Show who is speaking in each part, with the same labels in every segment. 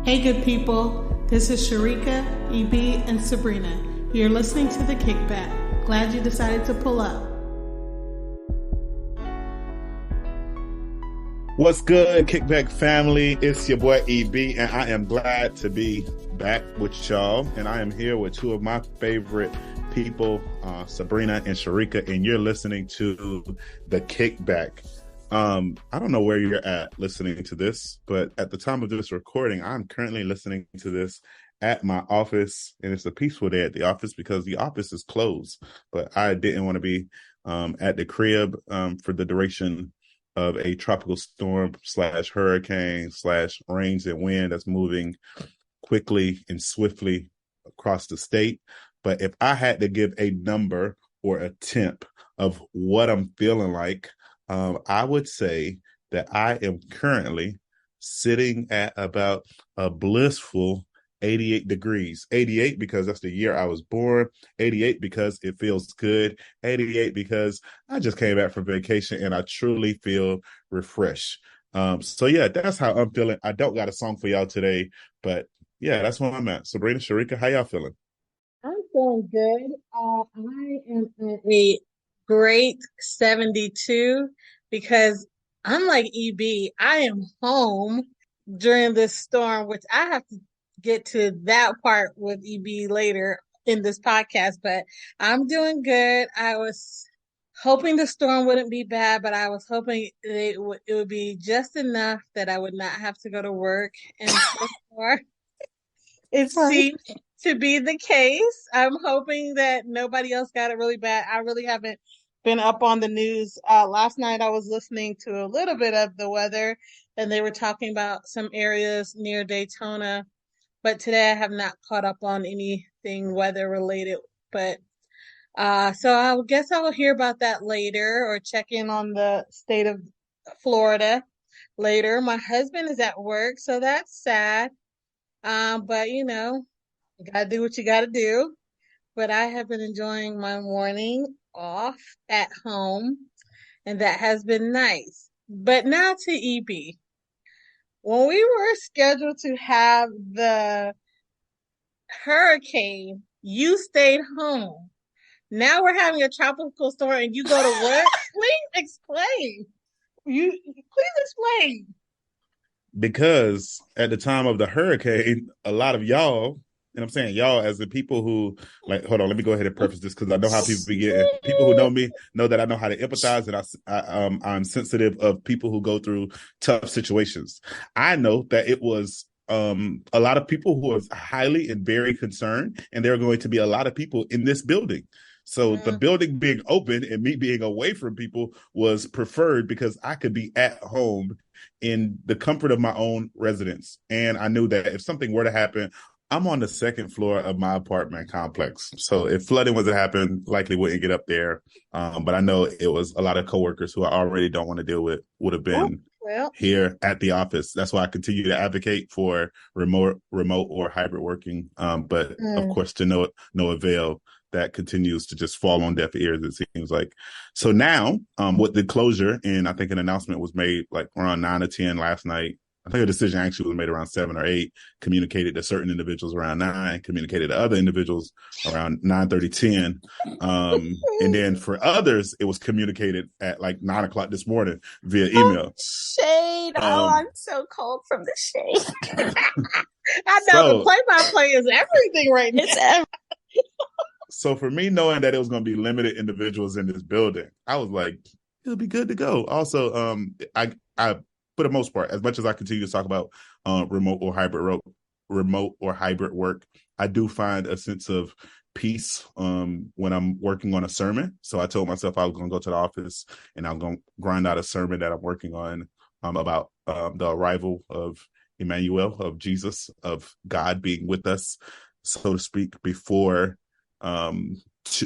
Speaker 1: Hey good people, this is Sharika, EB, and Sabrina. You're listening to The Kickback. Glad you decided to pull up.
Speaker 2: What's good, Kickback family? It's your boy EB, and I am glad to be back with y'all. And I am here with two of my favorite people, Sabrina and Sharika, and you're listening to The Kickback. I don't know where you're at listening to this, but at the time of this recording, I'm currently listening to this at my office, and it's a peaceful day at the office because the office is closed. But I didn't want to be at the crib for the duration of a tropical storm / hurricane / rains and wind that's moving quickly and swiftly across the state. But if I had to give a number or a temp of what I'm feeling like, I would say that I am currently sitting at about a blissful 88 degrees. 88 because that's the year I was born. 88 because it feels good. 88 because I just came back from vacation and I truly feel refreshed. So yeah, that's how I'm feeling. I don't got a song for y'all today, but yeah, that's where I'm at. Sabrina, Sharika, how y'all feeling?
Speaker 3: I'm feeling good. I am at a great 72 because unlike EB, I am home during this storm, which I have to get to that part with EB later in this podcast, but I'm doing good. I was hoping the storm wouldn't be bad, but I was hoping it would be just enough that I would not have to go to work. And so far, it seems to be the case. I'm hoping that nobody else got it really bad. I really haven't been up on the news. Last night I was listening to a little bit of the weather, and they were talking about some areas near Daytona. But today I have not caught up on anything weather related. But so I guess I will hear about that later or check in on the state of Florida later. My husband is at work, so that's sad. But you gotta do what you gotta do. But I have been enjoying my morning off at home, and that has been nice. But now to EB. When we were scheduled to have the hurricane, you stayed home. Now we're having a tropical storm and you go to work. Please explain. Please explain.
Speaker 2: Because at the time of the hurricane, a lot of y'all, and I'm saying y'all as the people who, like, hold on, let me go ahead and preface this because I know how people begin. People who know me know that I know how to empathize, and I'm sensitive of people who go through tough situations. I know that it was a lot of people who are highly and very concerned, and there are going to be a lot of people in this building. So the building being open and me being away from people was preferred because I could be at home in the comfort of my own residence. And I knew that if something were to happen, I'm on the second floor of my apartment complex. So if flooding was to happen, likely wouldn't get up there. But I know it was a lot of coworkers who I already don't want to deal with would have been here at the office. That's why I continue to advocate for remote or hybrid working. But of course, to no avail. That continues to just fall on deaf ears, it seems like. So now, with the closure, and I think an announcement was made like around 9 or 10 last night. I think a decision actually was made around 7 or 8, communicated to certain individuals around 9, communicated to other individuals around 9:30, 10. And then for others, it was communicated at like 9 o'clock this morning via email.
Speaker 4: Shade. I'm so cold from the shade.
Speaker 3: I know the play-by-play is everything right now.
Speaker 4: It's everything.
Speaker 2: So for me, knowing that it was going to be limited individuals in this building, I was like, it'll be good to go. Also, I for the most part, as much as I continue to talk about remote or hybrid work, I do find a sense of peace when I'm working on a sermon. So I told myself I was going to go to the office and I'm going to grind out a sermon that I'm working on about the arrival of Emmanuel, of Jesus, of God being with us, so to speak, before 1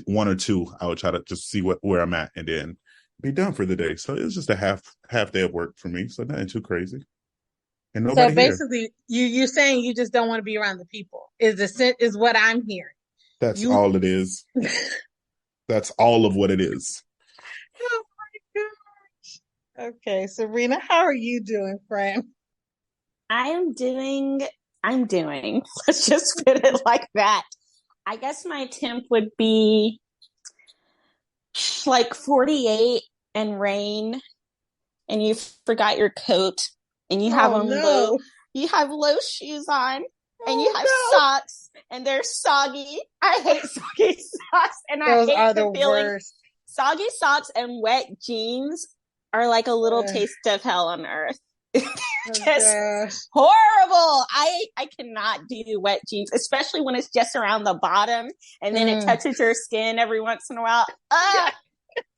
Speaker 2: or 2. I would try to just see where I'm at and then be done for the day. So it was just a half day of work for me. So nothing too crazy. And nobody
Speaker 3: so basically, you're saying you just don't want to be around the people. Is what I'm hearing.
Speaker 2: That's all it is. That's all of what it is.
Speaker 3: Oh my gosh. Okay, Serena, how are you doing, friend?
Speaker 4: I am doing I'm doing. Let's just put it like that. I guess my temp would be like 48 and rain, and you forgot your coat, and you have you have low shoes on, and you have socks, and they're soggy. I hate soggy socks, and
Speaker 3: Those
Speaker 4: I hate
Speaker 3: are
Speaker 4: the
Speaker 3: the
Speaker 4: feeling.
Speaker 3: worst.
Speaker 4: Soggy socks and wet jeans are like a little taste of hell on earth. Just horrible. I cannot do wet jeans, especially when it's just around the bottom and then it touches your skin every once in a while.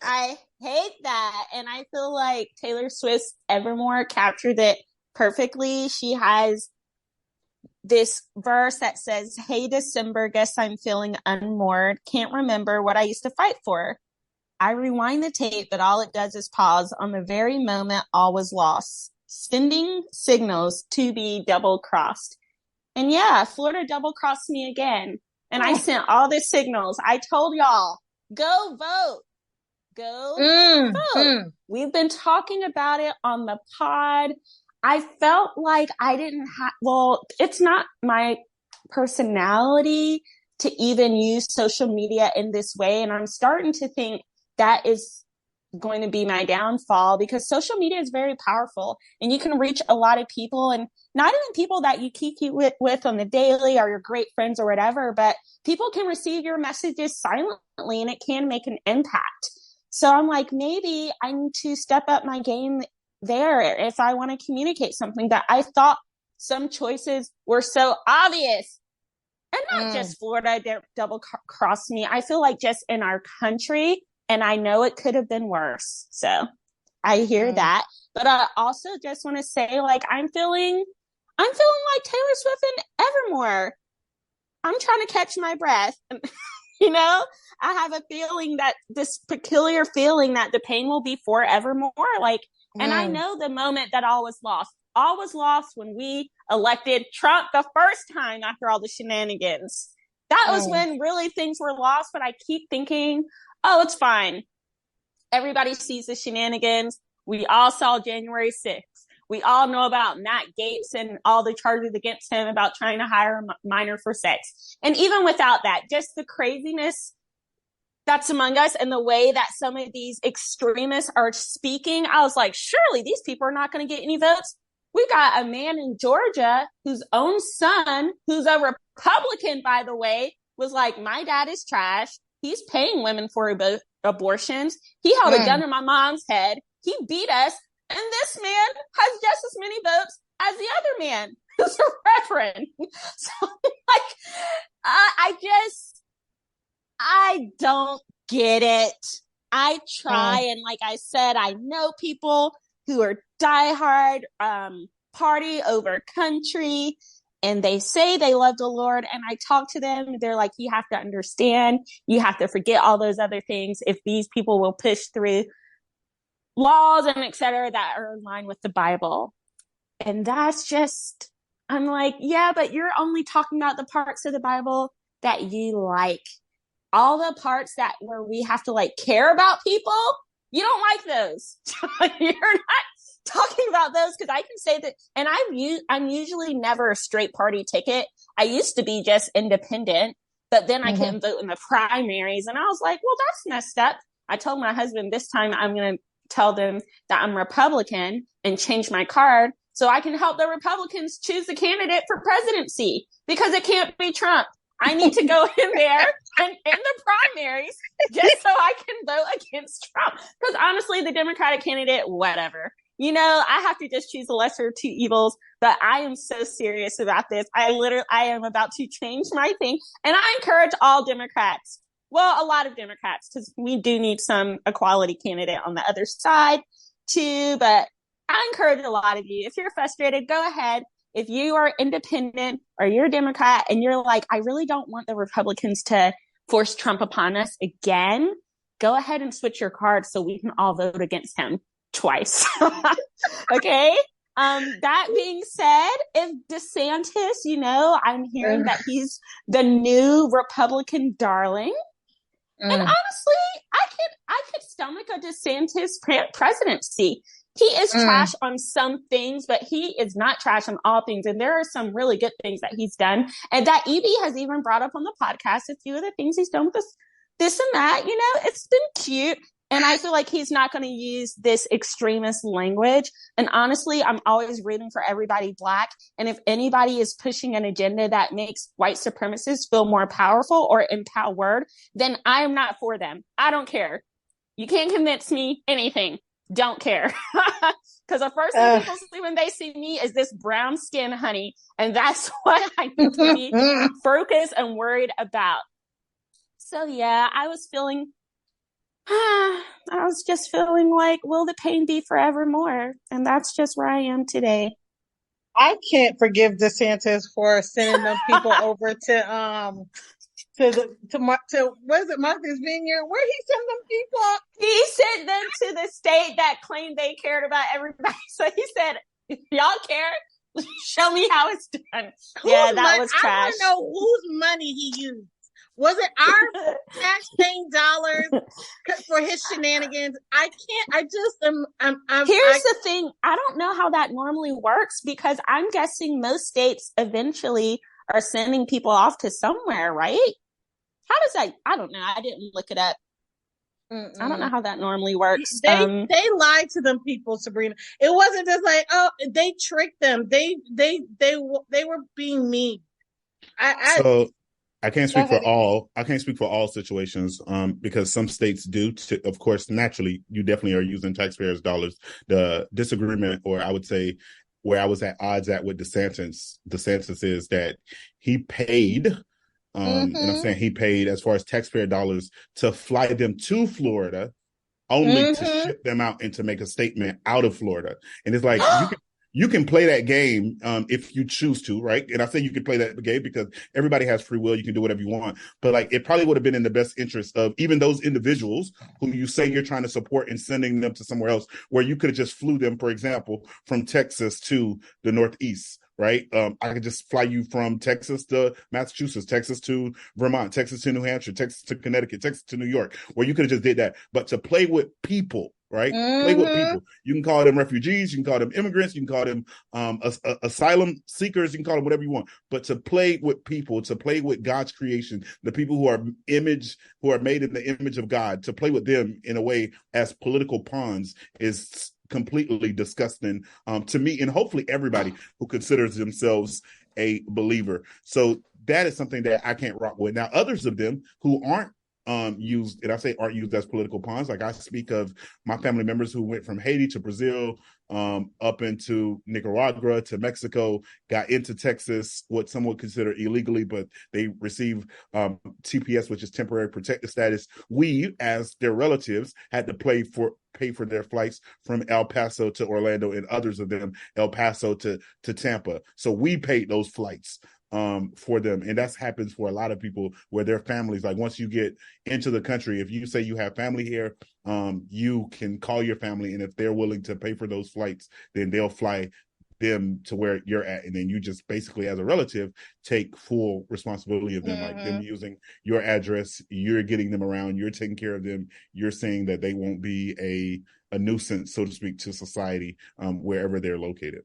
Speaker 4: I hate that. And I feel like Taylor Swift's Evermore captured it perfectly. She has this verse that says, "Hey, December, guess I'm feeling unmoored. Can't remember what I used to fight for. I rewind the tape, but all it does is pause on the very moment all was lost, sending signals to be double-crossed." And yeah, Florida double-crossed me again. And I sent all the signals. I told y'all, go vote. Go vote. We've been talking about it on the pod. I felt like I didn't have, well, it's not my personality to even use social media in this way. And I'm starting to think that is going to be my downfall, because social media is very powerful and you can reach a lot of people, and not even people that you keep with on the daily or your great friends or whatever, but people can receive your messages silently and it can make an impact. So I'm like, maybe I need to step up my game there if I want to communicate something that I thought some choices were so obvious. And not just Florida double crossed me. I feel like just in our country, and I know it could have been worse. So I hear that. But I also just want to say, like, I'm feeling like Taylor Swift and Evermore. I'm trying to catch my breath. You know, I have a feeling that this peculiar feeling that the pain will be forevermore. Like, and I know the moment that all was lost. All was lost when we elected Trump the first time after all the shenanigans. That was when really things were lost. But I keep thinking, oh, it's fine. Everybody sees the shenanigans. We all saw January 6th. We all know about Matt Gaetz and all the charges against him about trying to hire a minor for sex. And even without that, just the craziness that's among us and the way that some of these extremists are speaking, I was like, surely these people are not going to get any votes. We got a man in Georgia whose own son, who's a Republican, by the way, was like, my dad is trash. He's paying women for abortions. He held a gun to my mom's head. He beat us. And this man has just as many votes as the other man who's a reverend. So, like, I don't get it. I try. And like I said, I know people who are diehard, party over country, and they say they love the Lord. And I talk to them. They're like, you have to understand. You have to forget all those other things if these people will push through laws and et cetera that are in line with the Bible. And that's just, I'm like, yeah, but you're only talking about the parts of the Bible that you like. All the parts that where we have to like care about people, you don't like those. You're not talking about those, because I can say that, and I'm usually never a straight party ticket. I used to be just independent, but then I couldn't vote in the primaries, and I was like, well, that's messed up. I told my husband this time I'm going to tell them that I'm Republican and change my card so I can help the Republicans choose the candidate for presidency, because it can't be Trump. I need to go in there and in the primaries just so I can vote against Trump. Because honestly, the Democratic candidate, whatever. You know, I have to just choose the lesser of two evils. But I am so serious about this. I am about to change my thing. And I encourage all Democrats, well, a lot of Democrats, because we do need some equality candidate on the other side too. But I encourage a lot of you, if you're frustrated, go ahead. If you are independent or you're a Democrat and you're like, I really don't want the Republicans to force Trump upon us again, go ahead and switch your card so we can all vote against him twice. Okay. That being said, if DeSantis, you know, I'm hearing that he's the new Republican darling. And honestly, I could stomach a DeSantis presidency. He is trash on some things, but he is not trash on all things. And there are some really good things that he's done. And that Evie has even brought up on the podcast a few of the things he's done with this and that. You know, it's been cute. And I feel like he's not going to use this extremist language. And honestly, I'm always rooting for everybody Black. And if anybody is pushing an agenda that makes white supremacists feel more powerful or empowered, then I am not for them. I don't care. You can't convince me anything. Don't care. Because the first thing people see when they see me is this brown skin, honey. And that's what I need to be focused and worried about. So yeah, I was just feeling like, will the pain be forevermore? And that's just where I am today.
Speaker 3: I can't forgive DeSantis for sending them people over to what is it, Martha's Vineyard? Where he sent them people?
Speaker 4: He sent them to the state that claimed they cared about everybody. So he said, if y'all care, show me how it's done. That was trash.
Speaker 3: I want to know whose money he used. Was it our tax-paying dollars for his shenanigans? Here's
Speaker 4: the thing. I don't know how that normally works, because I'm guessing most states eventually are sending people off to somewhere, right? How does that? I don't know. I didn't look it up. I don't know how that normally works.
Speaker 3: They lied to them people, Sabrina. It wasn't just like, oh, they tricked them. They were being mean.
Speaker 2: I can't speak for all. I can't speak for all situations, because some states do. Of course, naturally, you definitely are using taxpayers' dollars. The disagreement, or I would say, where I was at odds with DeSantis is that he paid. And I'm saying he paid, as far as taxpayer dollars, to fly them to Florida, only to ship them out and to make a statement out of Florida. And it's like, you can play that game if you choose to, right? And I say you can play that game because everybody has free will. You can do whatever you want. But like, it probably would have been in the best interest of even those individuals who you say you're trying to support and sending them to somewhere else, where you could have just flew them, for example, from Texas to the Northeast. Right. I could just fly you from Texas to Massachusetts, Texas to Vermont, Texas to New Hampshire, Texas to Connecticut, Texas to New York, where you could have just did that. But to play with people, right? Play with people. You can call them refugees. You can call them immigrants. You can call them asylum seekers. You can call them whatever you want. But to play with people, to play with God's creation, the people who are made in the image of God, to play with them in a way as political pawns is completely disgusting to me, and hopefully everybody who considers themselves a believer. So that is something that I can't rock with. Now, others of them who aren't used, and I say aren't used as political pawns, like I speak of my family members who went from Haiti to Brazil, up into Nicaragua to Mexico, got into Texas, what some would consider illegally, but they receive TPS, which is temporary protected status. We, as their relatives, had to pay for their flights from El Paso to Orlando, and others of them El Paso to Tampa. So we paid those flights for them. And that happens for a lot of people where their families, like once you get into the country, if you say you have family here, you can call your family, and if they're willing to pay for those flights, then they'll fly them to where you're at, and then you just basically, as a relative, take full responsibility of them, like them using your address, you're getting them around, you're taking care of them, you're saying that they won't be a nuisance, so to speak, to society, wherever they're located.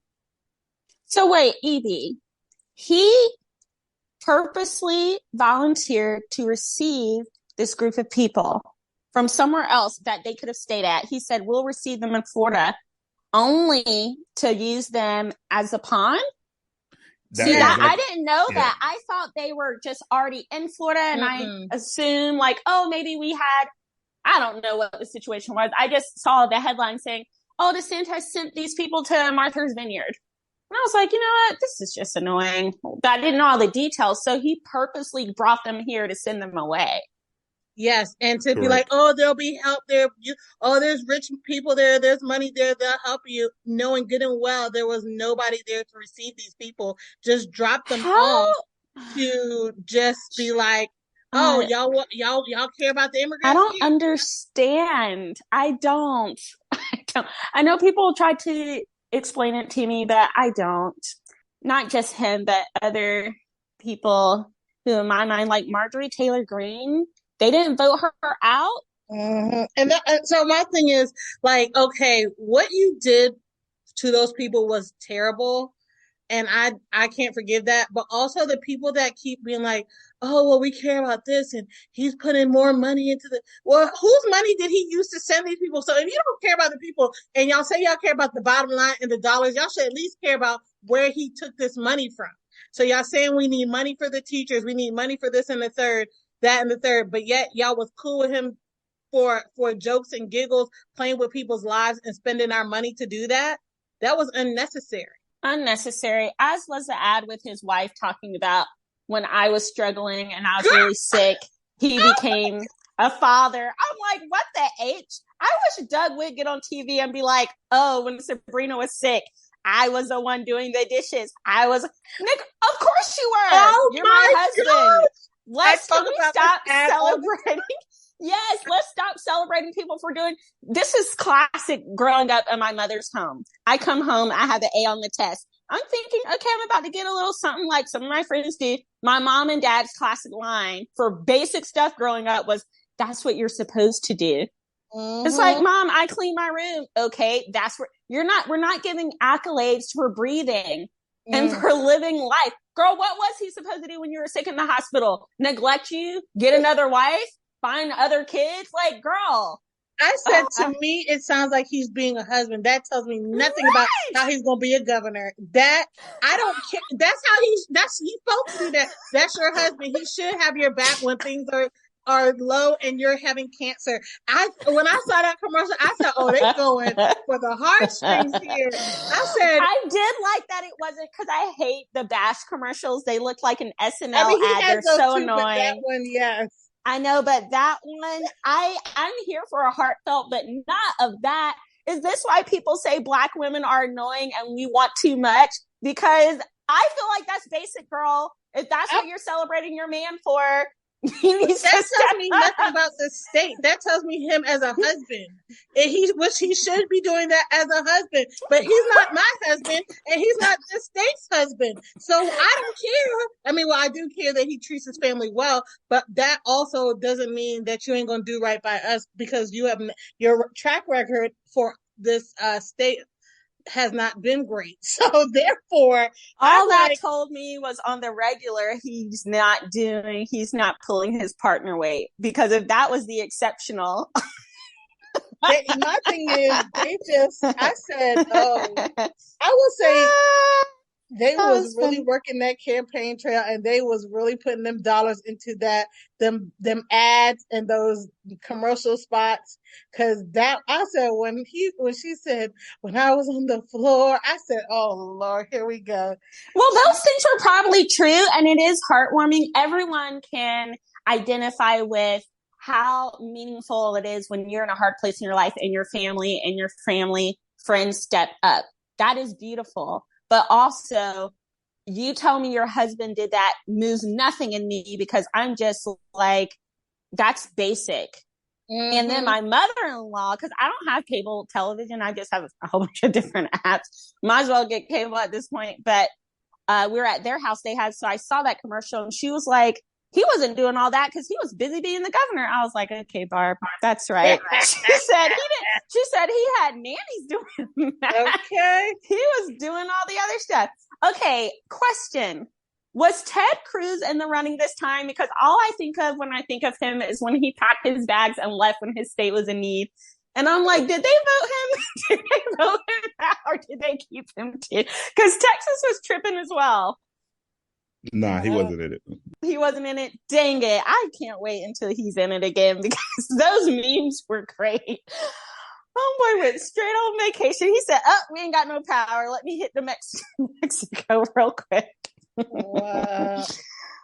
Speaker 4: So wait, Evie, he purposely volunteered to receive this group of people from somewhere else that they could have stayed at. He said, we'll receive them in Florida, only to use them as a pawn. I didn't know that. I thought they were just already in Florida, and I assumed like, oh, maybe I don't know what the situation was. I just saw the headline saying, oh, DeSantis sent these people to Martha's Vineyard. And I was like, you know what? This is just annoying. I didn't know all the details. So he purposely brought them here to send them away.
Speaker 3: Yes. And to be like, oh, there'll be help there. There's rich people there. There's money there. They'll help you. Knowing good and well, there was nobody there to receive these people. Just drop them off to just be like, oh, y'all care about the immigrants?
Speaker 4: I don't understand. I don't. I know people try to explain it to me, but I don't. Not just him, but other people who, in my mind, like Marjorie Taylor Greene, they didn't vote her out,
Speaker 3: And so my thing is like, okay, what you did to those people was terrible. And I can't forgive that. But also the people that keep being like, oh, well, we care about this and he's putting more money into well, whose money did he use to send these people? So if you don't care about the people and y'all say y'all care about the bottom line and the dollars, y'all should at least care about where he took this money from. So y'all saying we need money for the teachers, we need money for this and the third, that and the third, but yet y'all was cool with him for jokes and giggles, playing with people's lives and spending our money to do that. That was unnecessary.
Speaker 4: Unnecessary, as was the ad with his wife talking about when I was struggling and I was really sick, he became a father. I'm like, what the H? I wish Doug would get on TV and be like, oh, when Sabrina was sick, I was the one doing the dishes. Nick, of course you were.
Speaker 3: Oh,
Speaker 4: you're my husband.
Speaker 3: Let's
Speaker 4: Can we stop celebrating? Yes, let's stop celebrating people for doing. This is classic growing up in my mother's home. I come home, I have an A on the test. I'm thinking, okay, I'm about to get a little something like some of my friends do. My mom and dad's classic line for basic stuff growing up was, that's what you're supposed to do. Mm-hmm. It's like, Mom, I clean my room. Okay, that's where we're not giving accolades for breathing and for living life. Girl, what was he supposed to do when you were sick in the hospital? Neglect you? Get another wife? Find other kids? Like, girl.
Speaker 3: I said to me, it sounds like he's being a husband. That tells me nothing about how he's going to be a governor. That, I don't care. That's he's supposed to do that. That's your husband. He should have your back when things are low and you're having cancer. When I saw that commercial, I said, oh, they're going for the heartstrings here.
Speaker 4: I did like that it wasn't, because I hate the Bash commercials. They look like an SNL ad. They're so annoying. But
Speaker 3: that one, yes.
Speaker 4: I know, but that one, I'm here for a heartfelt, but not of that. Is this why people say Black women are annoying and we want too much? Because I feel like that's basic, girl. If that's what you're celebrating your man for, he needs
Speaker 3: that tells me nothing about the state. That tells me him as a husband. And he should be doing that as a husband. But he's not my husband, and he's not the state's husband. So I don't care. I mean, well, I do care that he treats his family well, but that also doesn't mean that you ain't gonna do right by us, because you have your track record for this state has not been great. So therefore,
Speaker 4: all that told me was on the regular, he's not pulling his partner weight, because if that was the exceptional.
Speaker 3: My thing is, I said, I will say they was really working that campaign trail, and they was really putting them dollars into them ads and those commercial spots. Cause I said, when she said, when I was on the floor, I said, oh Lord, here we go.
Speaker 4: Well, those things were probably true, and it is heartwarming. Everyone can identify with how meaningful it is when you're in a hard place in your life and your family friends step up. That is beautiful. But also, you tell me your husband did that moves nothing in me, because I'm just like, that's basic. Mm-hmm. And then my mother-in-law, because I don't have cable television, I just have a whole bunch of different apps. Might as well get cable at this point. But we were at their house. So I saw that commercial, and she was like, he wasn't doing all that because he was busy being the governor. I was like, okay, Barb, that's right. She said he had nannies doing that.
Speaker 3: Okay.
Speaker 4: He was doing all the other stuff. Okay, question. Was Ted Cruz in the running this time? Because all I think of when I think of him is when he packed his bags and left when his state was in need. And I'm like, did they vote him? Did they vote him out, or did they keep him too? Because Texas was tripping as well.
Speaker 2: Nah, he wasn't in it.
Speaker 4: He wasn't in it. Dang it. I can't wait until he's in it again, because those memes were great. Homeboy went straight on vacation. He said, oh, we ain't got no power. Let me hit the Mexico real quick.
Speaker 3: Wow.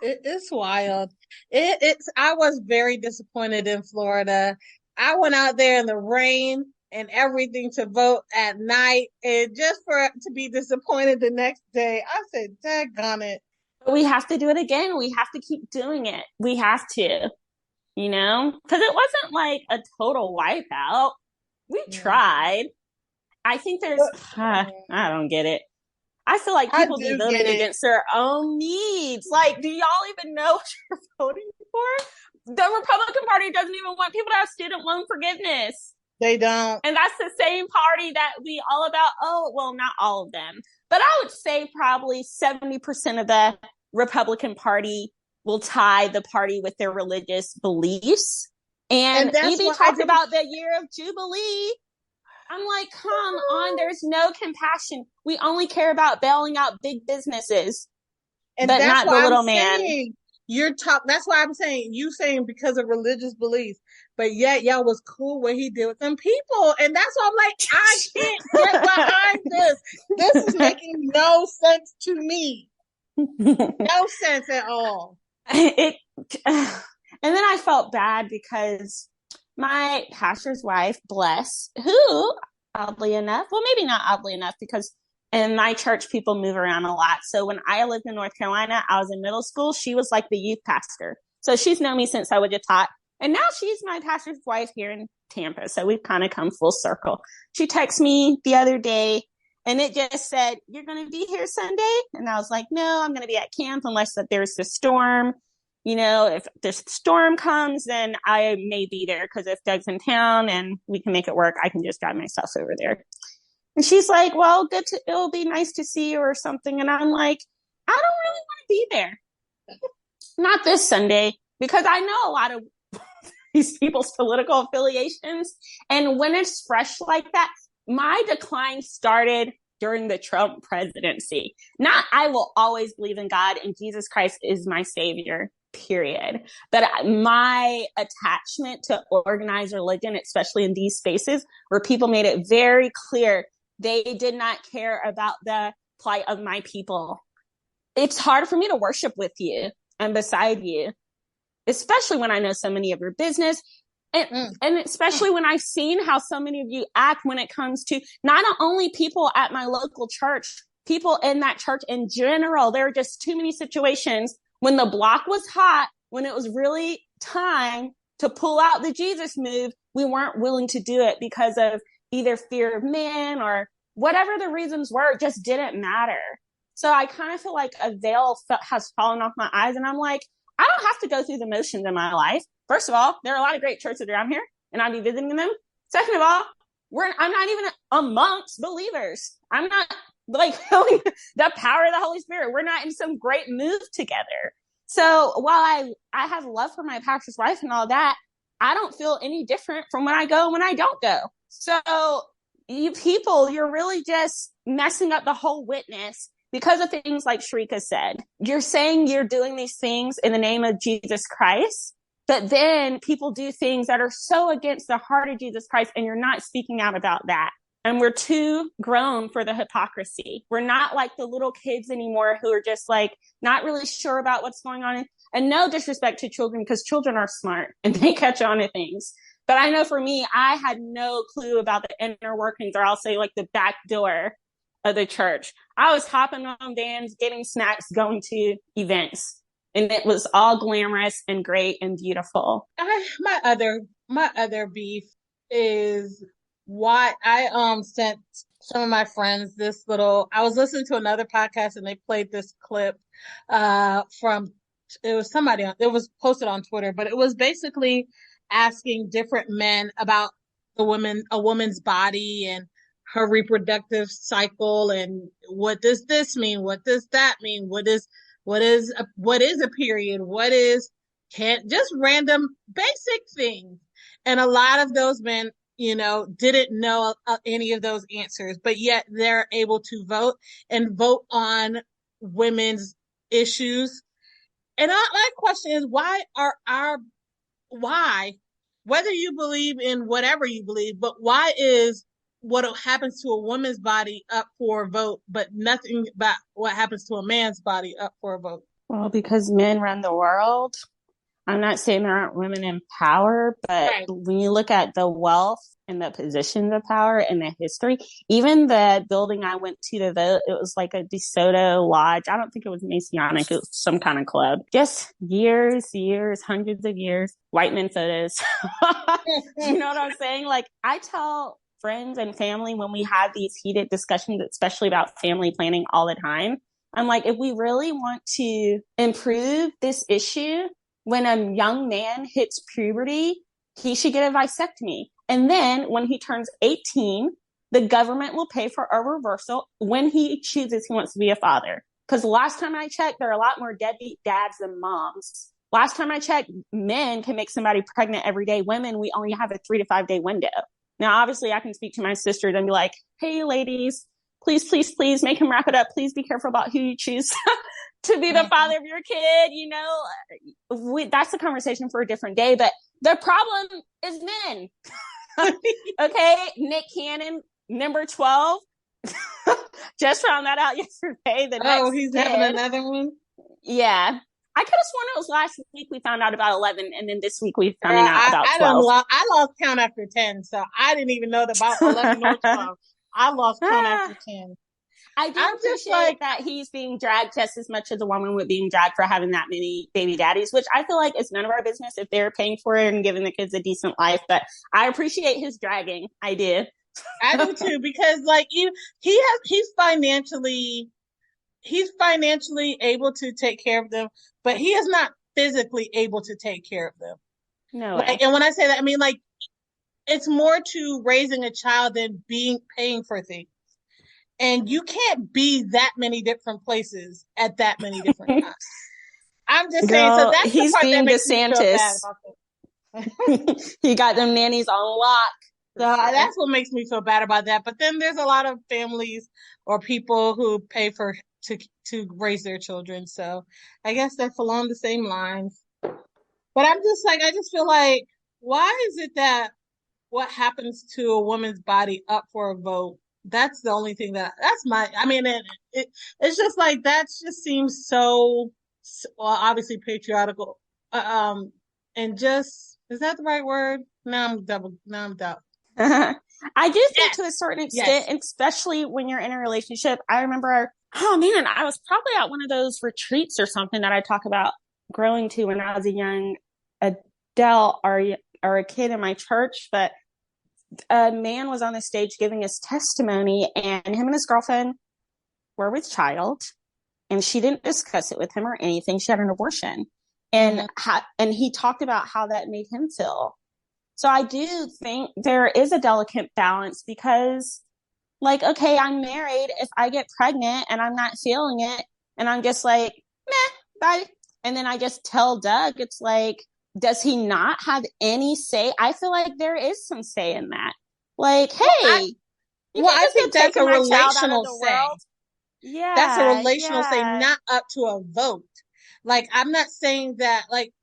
Speaker 3: It's wild. I was very disappointed in Florida. I went out there in the rain and everything to vote at night, and just to be disappointed the next day. I said, daggone it.
Speaker 4: We have to do it again. We have to keep doing it. We have to, because it wasn't like a total wipeout. We tried. I think there's, I don't get it. I feel like people be voting against their own needs. Like, do y'all even know what you're voting for? The Republican Party doesn't even want people to have student loan forgiveness.
Speaker 3: They don't.
Speaker 4: And that's the same party that we all about. Oh, well, not all of them, but I would say probably 70% of the Republican Party will tie the party with their religious beliefs. And even talked about the year of Jubilee. I'm like, come on, there's no compassion. We only care about bailing out big businesses,
Speaker 3: and
Speaker 4: but not the little man.
Speaker 3: That's why I'm saying, you saying because of religious beliefs, but yet y'all was cool what he did with them people. And that's why I'm like, I can't get behind this. This is making no sense to me. No sense at all.
Speaker 4: And then I felt bad because my pastor's wife, bless, who oddly enough, well, maybe not oddly enough, because in my church, people move around a lot. So when I lived in North Carolina, I was in middle school. She was like the youth pastor. So she's known me since I was a tot. And now she's my pastor's wife here in Tampa. So we've kind of come full circle. She texted me the other day and it just said, "You're going to be here Sunday?" And I was like, "No, I'm going to be at camp unless that there's a storm. You know, if this storm comes, then I may be there because if Doug's in town and we can make it work, I can just drive myself over there." And she's like, "Well, it'll be nice to see you or something." And I'm like, I don't really want to be there. Not this Sunday, because I know a lot of these people's political affiliations. And when it's fresh like that, my decline started during the Trump presidency. Not, I will always believe in God and Jesus Christ is my savior, period. But my attachment to organized religion, especially in these spaces where people made it very clear they did not care about the plight of my people. It's hard for me to worship with you and beside you, especially when I know so many of your business. And especially when I've seen how so many of you act when it comes to not only people at my local church, people in that church in general. There are just too many situations when the block was hot, when it was really time to pull out the Jesus move, we weren't willing to do it because of either fear of man or whatever the reasons were. It just didn't matter. So I kind of feel like a veil has fallen off my eyes. And I'm like, I don't have to go through the motions in my life. First of all, there are a lot of great churches around here and I'll be visiting them. Second of all, I'm not even amongst believers. I'm not like feeling the power of the Holy Spirit. We're not in some great move together. So while I have love for my pastor's wife and all that, I don't feel any different from when I go and when I don't go. So you people, you're really just messing up the whole witness because of things like Sharika said. You're saying you're doing these things in the name of Jesus Christ, but then people do things that are so against the heart of Jesus Christ and you're not speaking out about that. And we're too grown for the hypocrisy. We're not like the little kids anymore who are just like not really sure about what's going on. And no disrespect to children, because children are smart and they catch on to things. But I know for me, I had no clue about the inner workings, or I'll say like the back door of the church. I was hopping on vans, getting snacks, going to events. And it was all glamorous and great and beautiful.
Speaker 3: My other beef is why I sent some of my friends this little. I was listening to another podcast and they played this clip from. It was posted on Twitter, but it was basically asking different men about a woman's body and her reproductive cycle and what does this mean? What does that mean? What is a period? Just random basic things. And a lot of those men, didn't know any of those answers, but yet they're able to vote on women's issues. And my question is, why, whether you believe in whatever you believe, but why is what happens to a woman's body up for a vote, but nothing about what happens to a man's body up for a vote?
Speaker 4: Well, because men run the world. I'm not saying there aren't women in power, but right. When you look at the wealth and the positions of power and the history, even the building I went to vote, it was like a DeSoto Lodge. I don't think it was Masonic. It was some kind of club. Just years, hundreds of years, white men photos. You know what I'm saying? Like I tell friends and family when we have these heated discussions, especially about family planning all the time, I'm like, if we really want to improve this issue, when a young man hits puberty, he should get a vasectomy. And then when he turns 18, the government will pay for a reversal when he chooses he wants to be a father. Because last time I checked, there are a lot more deadbeat dads than moms. Last time I checked, men can make somebody pregnant every day. Women, we only have a 3 to 5 day window. Now, obviously, I can speak to my sisters and be like, hey, ladies, please, please, please make him wrap it up. Please be careful about who you choose to be the father of your kid. You know, that's a conversation for a different day. But the problem is men. Okay, Nick Cannon, number 12. Just found that out yesterday.
Speaker 3: He's having another one?
Speaker 4: Yeah. I could have sworn it was last week we found out about 11, and then this week we found out about 12.
Speaker 3: I lost count after 10, so I didn't even know about 11 or 12. I lost count after 10.
Speaker 4: I do appreciate that he's being dragged just as much as a woman would being dragged for having that many baby daddies, which I feel like it's none of our business if they're paying for it and giving the kids a decent life. But I appreciate his dragging. I did.
Speaker 3: I do too, because like he's financially able to take care of them, but he is not physically able to take care of them.
Speaker 4: No.
Speaker 3: And when I say that, I mean like it's more to raising a child than paying for things. And you can't be that many different places at that many different times. I'm just saying, so that's
Speaker 4: he's
Speaker 3: the part
Speaker 4: being
Speaker 3: that makes
Speaker 4: DeSantis.
Speaker 3: me feel bad about this.
Speaker 4: He got them nannies on lock.
Speaker 3: So that's what makes me feel bad about that. But then there's a lot of families or people who pay to raise their children. So I guess that's along the same lines. But I'm just like, I just feel like, why is it that what happens to a woman's body up for a vote? That's the only thing it's just like, that just seems so, well, obviously patriarchal. And just, is that the right word? Now I'm doubt.
Speaker 4: I do think to a certain extent, especially when you're in a relationship. I remember, I was probably at one of those retreats or something that I talk about growing to when I was a young adult or a kid in my church. But a man was on the stage giving his testimony, and him and his girlfriend were with child, and she didn't discuss it with him or anything. She had an abortion, and he talked about how that made him feel. So I do think there is a delicate balance because, like, okay, I'm married. If I get pregnant and I'm not feeling it, and I'm just like, meh, bye. And then I just tell Doug, it's like, does he not have any say? I feel like there is some say in that. Like, hey,
Speaker 3: I think that's a relational say.
Speaker 4: Yeah.
Speaker 3: That's a relational say, not up to a vote. Like, I'm not saying that, like,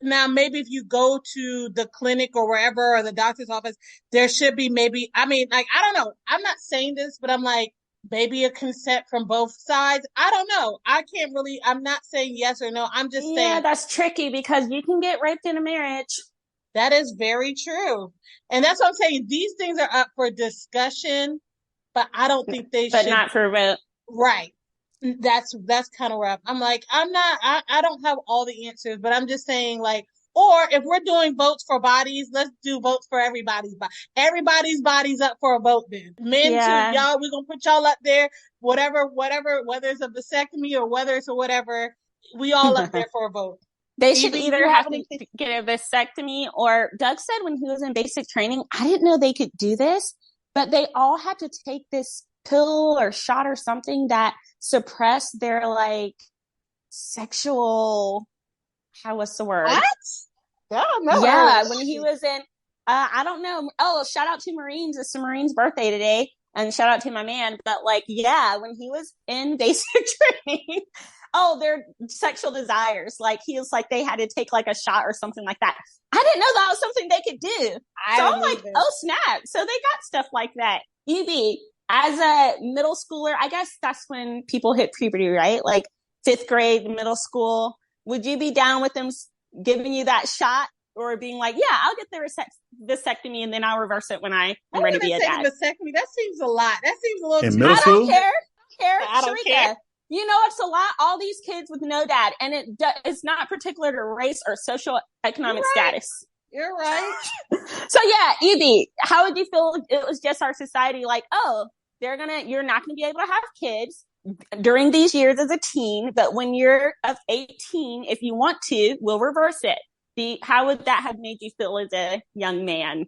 Speaker 3: now maybe if you go to the clinic or wherever, or the doctor's office, there should be maybe, I mean, like, I don't know. I'm not saying this, but I'm like, maybe a consent from both sides. I don't know. I'm not saying yes or no. I'm just saying.
Speaker 4: Yeah, that's tricky because you can get raped in a marriage.
Speaker 3: That is very true. And that's what I'm saying. These things are up for discussion, but I don't think they should.
Speaker 4: But not for a vote.
Speaker 3: Right. That's kind of where I'm like, I don't have all the answers, but I'm just saying, like, or if we're doing votes for bodies, let's do votes for everybody's body. Everybody's body's up for a vote then. Men too, y'all, we're going to put y'all up there, whatever, whether it's a vasectomy or whether it's a whatever, we all up there for a vote.
Speaker 4: They should either have to get a vasectomy, or Doug said when he was in basic training, I didn't know they could do this, but they all had to take this pill or shot or something that suppress their like sexual, what's the word?
Speaker 3: What? I don't know.
Speaker 4: Yeah, when he was in, I don't know. Oh, shout out to Marines. It's the Marines' birthday today. And shout out to my man. But like, yeah, when he was in basic training, their sexual desires. Like he was like, they had to take like a shot or something like that. I didn't know that was something they could do. I'm like, oh snap. So they got stuff like that. EB, as a middle schooler, I guess that's when people hit puberty, right? Like 5th grade, middle school. Would you be down with them giving you that shot, or being like, yeah, I'll get the vasectomy and then I'll reverse it when I'm ready to be a dad?
Speaker 3: Vasectomy, that seems a lot. That seems a little.
Speaker 2: In middle school?
Speaker 4: I don't care. You know, it's a lot. All these kids with no dad, and it's not particular to race or social economic status.
Speaker 3: You're right.
Speaker 4: So yeah, Evie, how would you feel if it was just our society? Like, you're not gonna be able to have kids. during these years as a teen, but when you're of 18, if you want to, we'll reverse it. How would that have made you feel as a young man?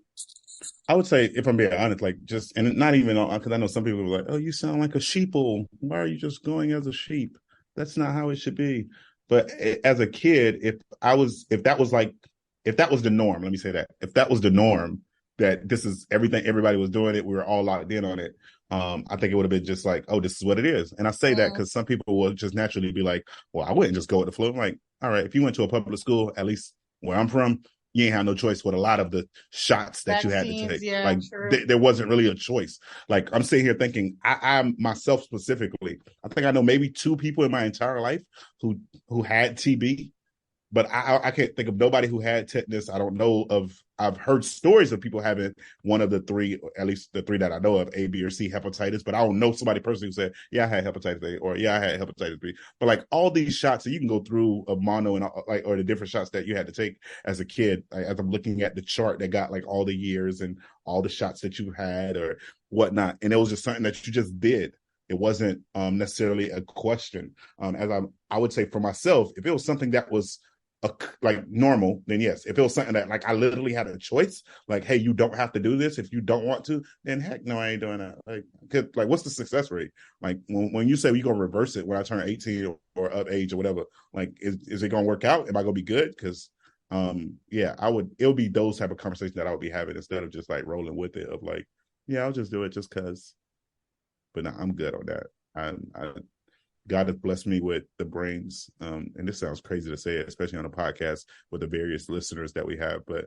Speaker 2: I would say, if I'm being honest, like just, and not even, because I know some people are like, oh, you sound like a sheeple. Why are you just going as a sheep? That's not how it should be. But as a kid, if that was the norm, let me say that. If that was the norm, that this is everything, everybody was doing it, we were all locked in on it. I think it would have been just like, oh, this is what it is. And I say that because some people will just naturally be like, well, I wouldn't just go with the flow. I'm like, all right, if you went to a public school, at least where I'm from, you ain't have no choice with a lot of the shots that you had to take.
Speaker 3: Yeah,
Speaker 2: like there wasn't really a choice. Like I'm sitting here thinking, I myself specifically, I think I know maybe 2 people in my entire life who had TB, but I can't think of nobody who had tetanus. I don't know of. I've heard stories of people having one of the 3, or at least the 3 that I know of, A, B, or C hepatitis, but I don't know somebody personally who said, yeah, I had hepatitis A, or yeah, I had hepatitis B. But like all these shots that you can go through of mono and like, or the different shots that you had to take as a kid, like, as I'm looking at the chart that got like all the years and all the shots that you had or whatnot. And it was just something that you just did. It wasn't necessarily a question. As I would say for myself, if it was something that was like normal, then yes. If it was something that like I literally had a choice, like, hey, you don't have to do this if you don't want to, then heck no, I ain't doing that. Like what's the success rate? Like when you say you're gonna reverse it when I turn 18 or of age or whatever, like is it gonna work out? Am I gonna be good? Because yeah, it'll be those type of conversations that I would be having instead of just like rolling with it of like, yeah, I'll just do it just cause. But no, I'm good on that. I God has blessed me with the brains, and this sounds crazy to say it, especially on a podcast with the various listeners that we have, but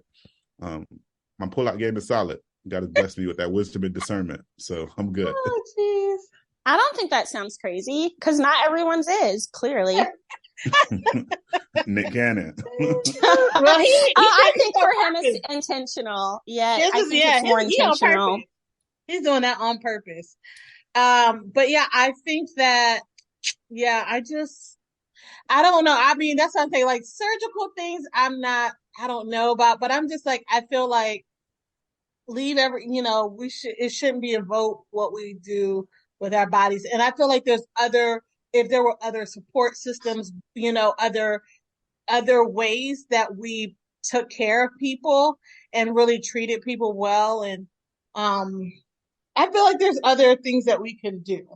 Speaker 2: my pull-out game is solid. God has blessed me with that wisdom and discernment, so I'm good.
Speaker 3: Oh, jeez.
Speaker 4: I don't think that sounds crazy, because not everyone's is, clearly.
Speaker 2: Nick Cannon.
Speaker 3: Well,
Speaker 4: I think for him it's intentional. Yeah, I think it's more intentional.
Speaker 3: He's doing that on purpose. But yeah, I think that, yeah, I don't know. I mean, that's something like surgical things I don't know about, but I'm just like, I feel like it shouldn't be a vote what we do with our bodies. And I feel like if there were other support systems, other ways that we took care of people and really treated people well. And, I feel like there's other things that we can do.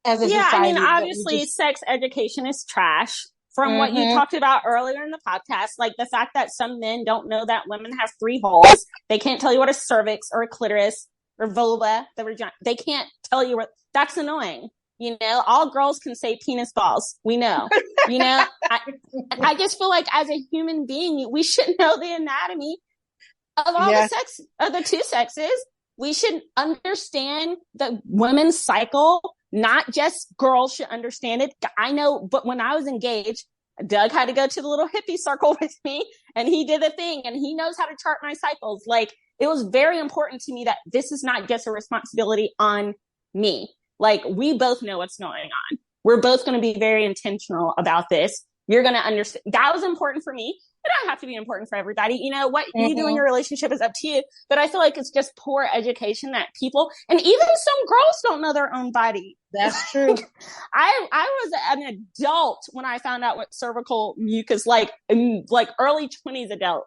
Speaker 3: As a society,
Speaker 4: I mean, obviously, sex education is trash. From what you talked about earlier in the podcast, like the fact that some men don't know that women have 3 holes. They can't tell you what a cervix or a clitoris or vulva, the vagina. They can't tell you what. That's annoying. All girls can say penis balls. We know. I just feel like as a human being, we should know the anatomy of all the 2 sexes. We should understand the women's cycle. Not just girls should understand it. I know, but when I was engaged, Doug had to go to the little hippie circle with me and he did the thing and he knows how to chart my cycles. Like, it was very important to me that this is not just a responsibility on me. Like, we both know what's going on. We're both going to be very intentional about this. You're going to understand. That was important for me. It don't have to be important for everybody. What you do in your relationship is up to you. But I feel like it's just poor education that people, and even some girls don't know their own body.
Speaker 3: That's true.
Speaker 4: I was an adult when I found out what cervical mucus, like early 20s adult.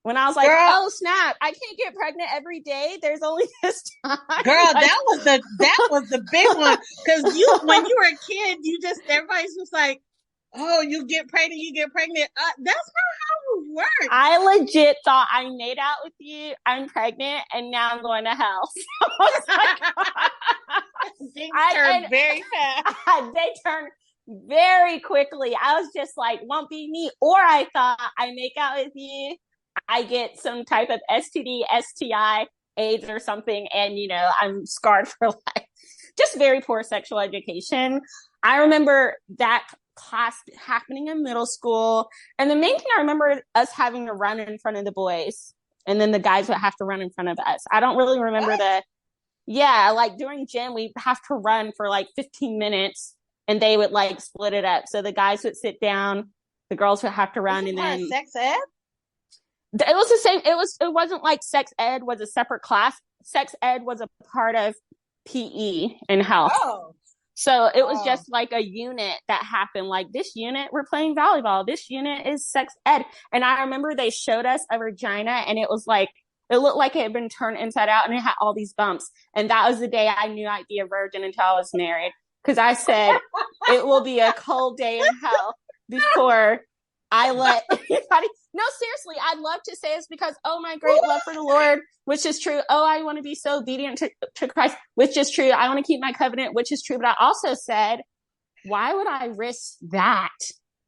Speaker 4: When I was like, oh snap, I can't get pregnant every day. There's only this time.
Speaker 3: Girl, that was the big one. Because when you were a kid, everybody's just like, oh, you get pregnant. That's not how it works.
Speaker 4: I legit thought I made out with you. I'm pregnant, and now I'm going to hell.
Speaker 3: Things turn very fast.
Speaker 4: They turn very quickly. I was just like, won't be me. Or I thought I make out with you, I get some type of STD, STI, AIDS or something, and I'm scarred for life. Just very poor sexual education. I remember that class happening in middle school, and the main thing I remember us having to run in front of the boys, and then the guys would have to run in front of us. I don't really remember like during gym we'd have to run for like 15 minutes and they would like split it up, so the guys would sit down, the girls would have to run. And then
Speaker 3: sex ed,
Speaker 4: it was the same. It wasn't like sex ed was a separate class. Sex ed was a part of PE and health. So it was just like a unit that happened. Like, this unit, we're playing volleyball. This unit is sex ed. And I remember they showed us a vagina, and it was like, it looked like it had been turned inside out, and it had all these bumps. And that was the day I knew I'd be a virgin until I was married. Because I said, it will be a cold day in hell before I let anybody. No, seriously, I'd love to say it's because, oh, my great love for the Lord, which is true. Oh, I want to be so obedient to Christ, which is true. I want to keep my covenant, which is true. But I also said, why would I risk that?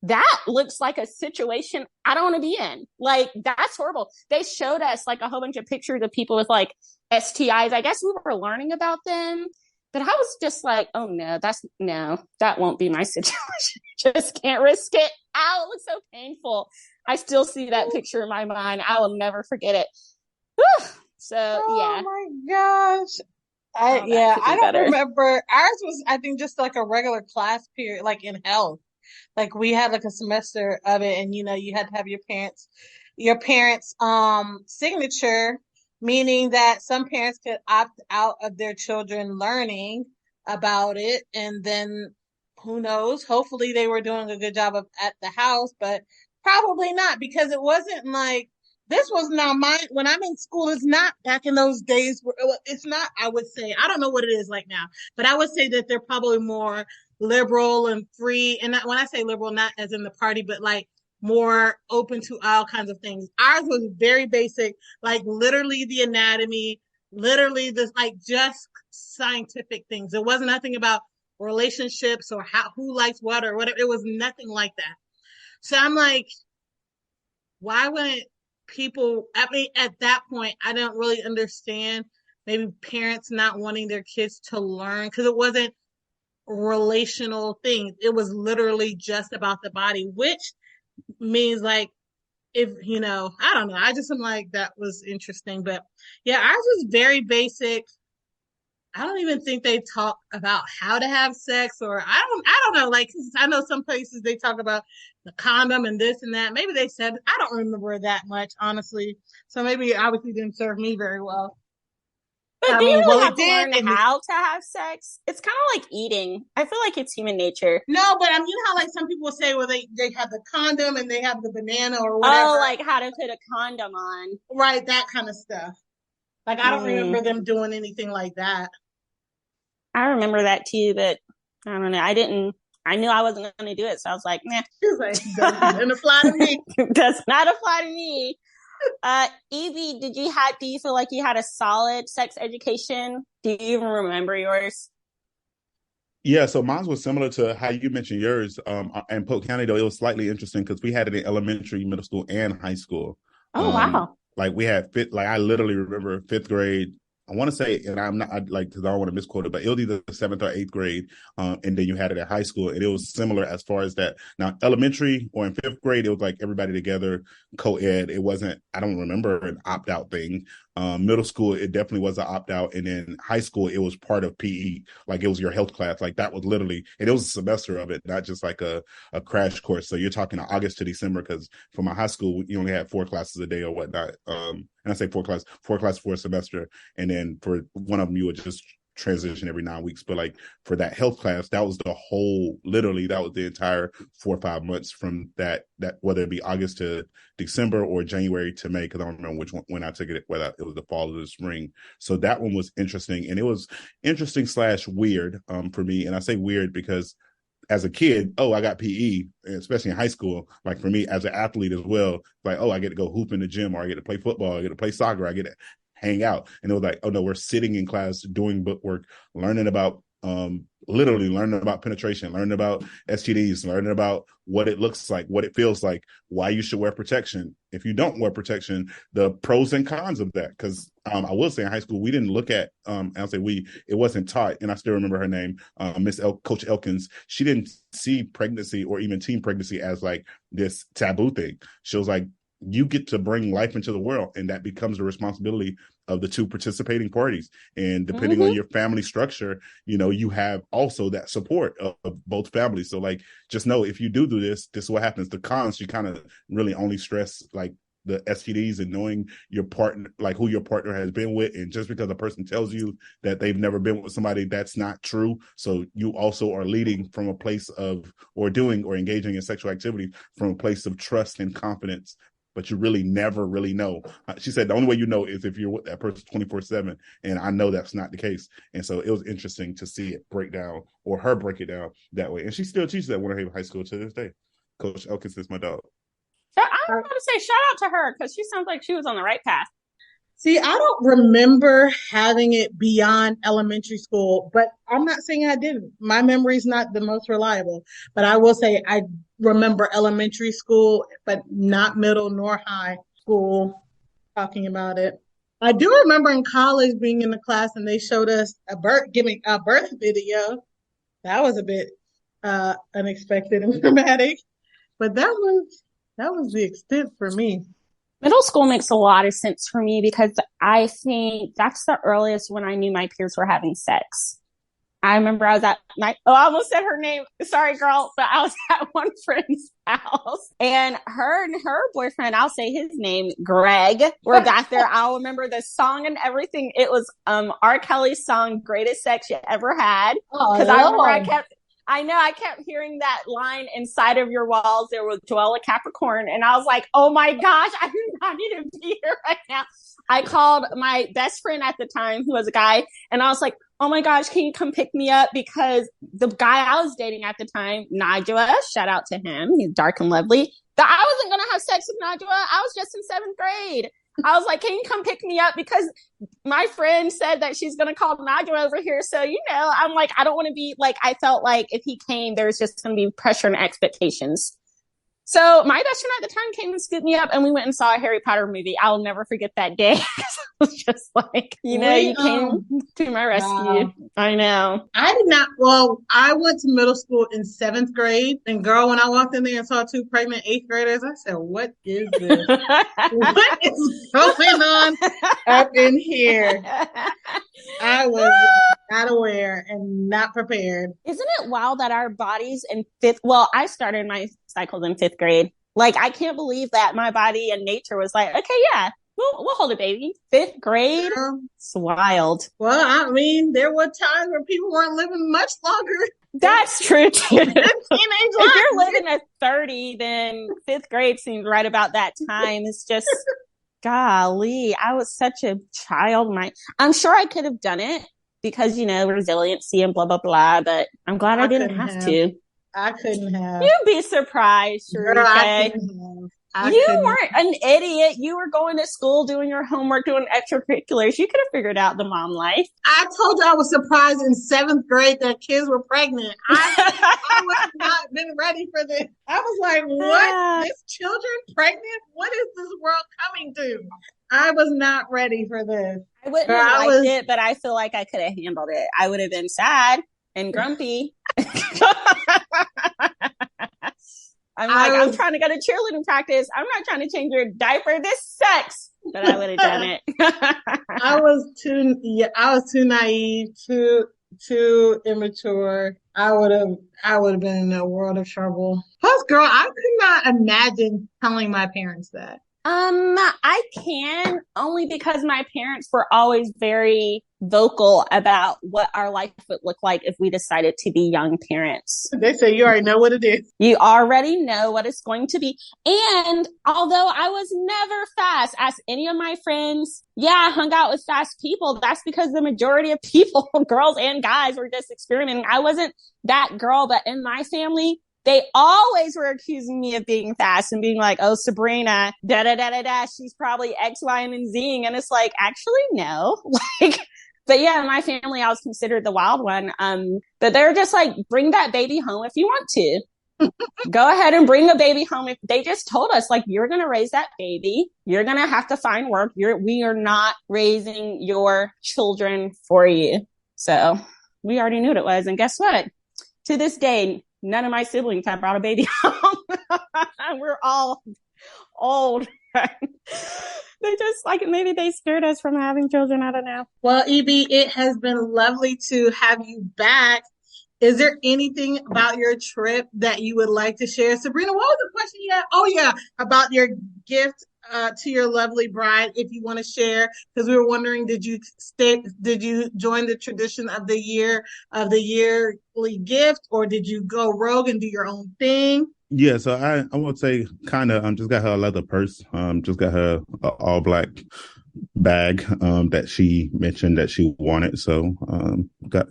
Speaker 4: That looks like a situation I don't want to be in. Like, that's horrible. They showed us like a whole bunch of pictures of people with like STIs. I guess we were learning about them. But I was just like, oh no, that won't be my situation. Just can't risk it. Ow, it looks so painful. I still see that picture in my mind. I will never forget it. Whew. So, yeah.
Speaker 3: Oh my gosh. I don't remember. Ours was, I think, just like a regular class period, like in health. Like, we had like a semester of it, and you had to have your parents' signature, meaning that some parents could opt out of their children learning about it, and then who knows? Hopefully, they were doing a good job at the house, but probably not, because it wasn't like this was now mine when I'm in school. It's not back in those days where it's not. I would say, I don't know what it is like now, but I would say that they're probably more liberal and free. And when I say liberal, not as in the party, but like more open to all kinds of things. Ours was very basic, like literally the anatomy, literally this, like, just scientific things. It wasn't nothing about relationships or who likes what or whatever. It was nothing like that. So I'm like, why wouldn't people, I mean, at that point, I don't really understand maybe parents not wanting their kids to learn, because it wasn't relational things. It was literally just about the body, which means like, if I don't know, I just am like, that was interesting. But yeah, ours was very basic. I don't even think they talk about how to have sex, or I don't know, like, 'cause I know some places they talk about the condom and this and that. Maybe they said, I don't remember that much, honestly. So maybe obviously didn't serve me very well.
Speaker 4: But do you really have to learn how to have sex? It's kind of like eating. I feel like it's human nature.
Speaker 3: No, but you know how like some people say, well, they have the condom and they have the banana or whatever.
Speaker 4: Oh, like how to put a condom on.
Speaker 3: Right, that kind of stuff. Like, I don't remember them doing anything like that.
Speaker 4: I remember that too, but I don't know. I knew I wasn't going to do it, so I was like, nah.
Speaker 3: Doesn't apply to me.
Speaker 4: Does not apply to me. Evie, do you feel like you had a solid sex education? Do you even remember yours?
Speaker 2: Yeah, so mine was similar to how you mentioned yours. In Polk County, though, it was slightly interesting because we had it in elementary, middle school, and high school.
Speaker 4: Oh, wow.
Speaker 2: Like, we had I literally remember fifth grade. I want to say, and I'm not because I don't want to misquote it, but it was either the 7th or 8th grade, and then you had it at high school, and it was similar as far as that. Now, elementary or in 5th grade, it was like everybody together, co-ed. It wasn't. I don't remember an opt-out thing. Middle school, it definitely was an opt-out, and then high school, it was part of PE, like it was your health class, like that was literally, and it was a semester of it, not just like a crash course. So you're talking August to December, because for my high school, you only had 4 classes a day or whatnot. And I say 4 classes for a semester, and then for one of them you would just transition every 9 weeks. But like for that health class, that was literally that was the entire 4 or 5 months from that whether it be August to December or January to May, because I don't remember which one when I took it, whether it was the fall or the spring. So that one was interesting, and it was interesting / weird for me. And I say weird because as a kid, I got PE, especially in high school. Like for me as an athlete as well, like, I get to go hoop in the gym, or I get to play football, I get to play soccer, I get to hang out. And it was like, oh no, we're sitting in class doing book work, learning about literally learning about penetration, learning about STDs, learning about what it looks like, what it feels like, why you should wear protection. If you don't wear protection, the pros and cons of that. Because I will say in high school, we didn't look at, I'll say it wasn't taught, and I still remember her name, Coach Elkins. She didn't see pregnancy or even teen pregnancy as like this taboo thing. She was like, you get to bring life into the world, and that becomes the responsibility of the 2 participating parties. And depending on your family structure, you have also that support of both families. So like, just know if you do this is what happens. The cons, you kind of really only stress like the STDs and knowing your partner, like who your partner has been with. And just because a person tells you that they've never been with somebody, that's not true. So you also are leading from a place of, or doing or engaging in sexual activity from a place of trust and confidence, but you really never really know. She said the only way you know is if you're with that person 24/7. And I know that's not the case. And so it was interesting to see it break down, or her break it down that way. And she still teaches at Winter Haven High School to this day. Coach Elkins is my dog.
Speaker 4: So I'm going to say shout out to her because she sounds like she was on the right path.
Speaker 3: See, I don't remember having it beyond elementary school, but I'm not saying I didn't. My memory's not the most reliable, but I will say I remember elementary school, but not middle nor high school talking about it. I do remember in college being in the class and they showed us giving a birth video. That was a bit unexpected and dramatic, but that was the extent for me.
Speaker 4: Middle school makes a lot of sense for me because I think that's the earliest when I knew my peers were having sex. I remember I was I almost said her name. Sorry, girl, but I was at one friend's house and her boyfriend, I'll say his name, Greg, were back there. I'll remember the song and everything. It was R. Kelly's song, Greatest Sex You Ever Had. Because I remember I kept hearing that line, inside of your walls, there will dwell a Capricorn. And I was like, oh my gosh, I do not need to be here right now. I called my best friend at the time, who was a guy, and I was like, oh my gosh, can you come pick me up? Because the guy I was dating at the time, Najwa, shout out to him. He's dark and lovely. I wasn't going to have sex with Najwa. I was just in 7th grade. I was like, can you come pick me up? Because my friend said that she's going to call Najwa over here. So, I'm like, I don't want to be like, I felt like if he came, there was just going to be pressure and expectations. So my best friend at the time came and scooped me up and we went and saw a Harry Potter movie. I'll never forget that day. I was just like, you came to my rescue. Wow. I know.
Speaker 3: I did not. Well, I went to middle school in 7th grade. And girl, when I walked in there and saw 2 pregnant 8th graders, I said, what is this? What is going on up in here? I was not aware and not prepared.
Speaker 4: Isn't it wild that our bodies in 5th, well, I started my cycles in 5th grade. Like, I can't believe that my body and nature was like, okay, yeah, we'll hold a baby. 5th grade? It's wild.
Speaker 3: Well, I mean, there were times where people weren't living much longer.
Speaker 4: That's true, too.
Speaker 3: Teenage life.
Speaker 4: If you're living at 30, then 5th grade seems right about that time. It's just, golly, I was such a child. I'm sure I could have done it because, resiliency and blah, blah, blah, but I'm glad I didn't have to.
Speaker 3: I couldn't have.
Speaker 4: You'd be surprised, Sharika. You weren't an idiot. You were going to school, doing your homework, doing extracurriculars. You could have figured out the mom life.
Speaker 3: I told you I was surprised in 7th grade that kids were pregnant. I was not been ready for this. I was like, what? This children pregnant? What is this world coming to? I was not ready for this.
Speaker 4: I wouldn't have liked it, but I feel like I could have handled it. I would have been sad and grumpy. I'm trying to go to cheerleading practice. I'm not trying to change your diaper. This sucks. But I would have done it.
Speaker 3: I was too naive, too immature. I would have been in a world of trouble. Plus, girl, I could not imagine telling my parents that.
Speaker 4: I can, only because my parents were always very vocal about what our life would look like if we decided to be young parents.
Speaker 3: They say you already know what it is.
Speaker 4: You already know what it's going to be. And although I was never fast, as any of my friends, I hung out with fast people. That's because the majority of people, girls and guys, were just experimenting. I wasn't that girl, but in my family, they always were accusing me of being fast and being like, oh, Sabrina, da-da-da-da-da, she's probably X, Y, and Z. And it's like, actually, no. But yeah, in my family, I was considered the wild one. But they're just like, bring that baby home if you want to. Go ahead and bring the baby home. If they just told us, like, you're going to raise that baby. You're going to have to find work. We are not raising your children for you. So we already knew what it was. And guess what? To this day, none of my siblings have brought a baby home. We're all old. They just maybe they scared us from having children. I don't know.
Speaker 3: Well, EB, it has been lovely to have you back. Is there anything about your trip that you would like to share? Sabrina, what was the question you had? Oh, yeah, about your gift to your lovely bride, if you want to share? Because we were wondering, did you join the tradition of the yearly gift, or did you go rogue and do your own thing?
Speaker 2: Yeah, so I would say kind of just got her a leather purse. Just got her a all black bag that she mentioned that she wanted. So got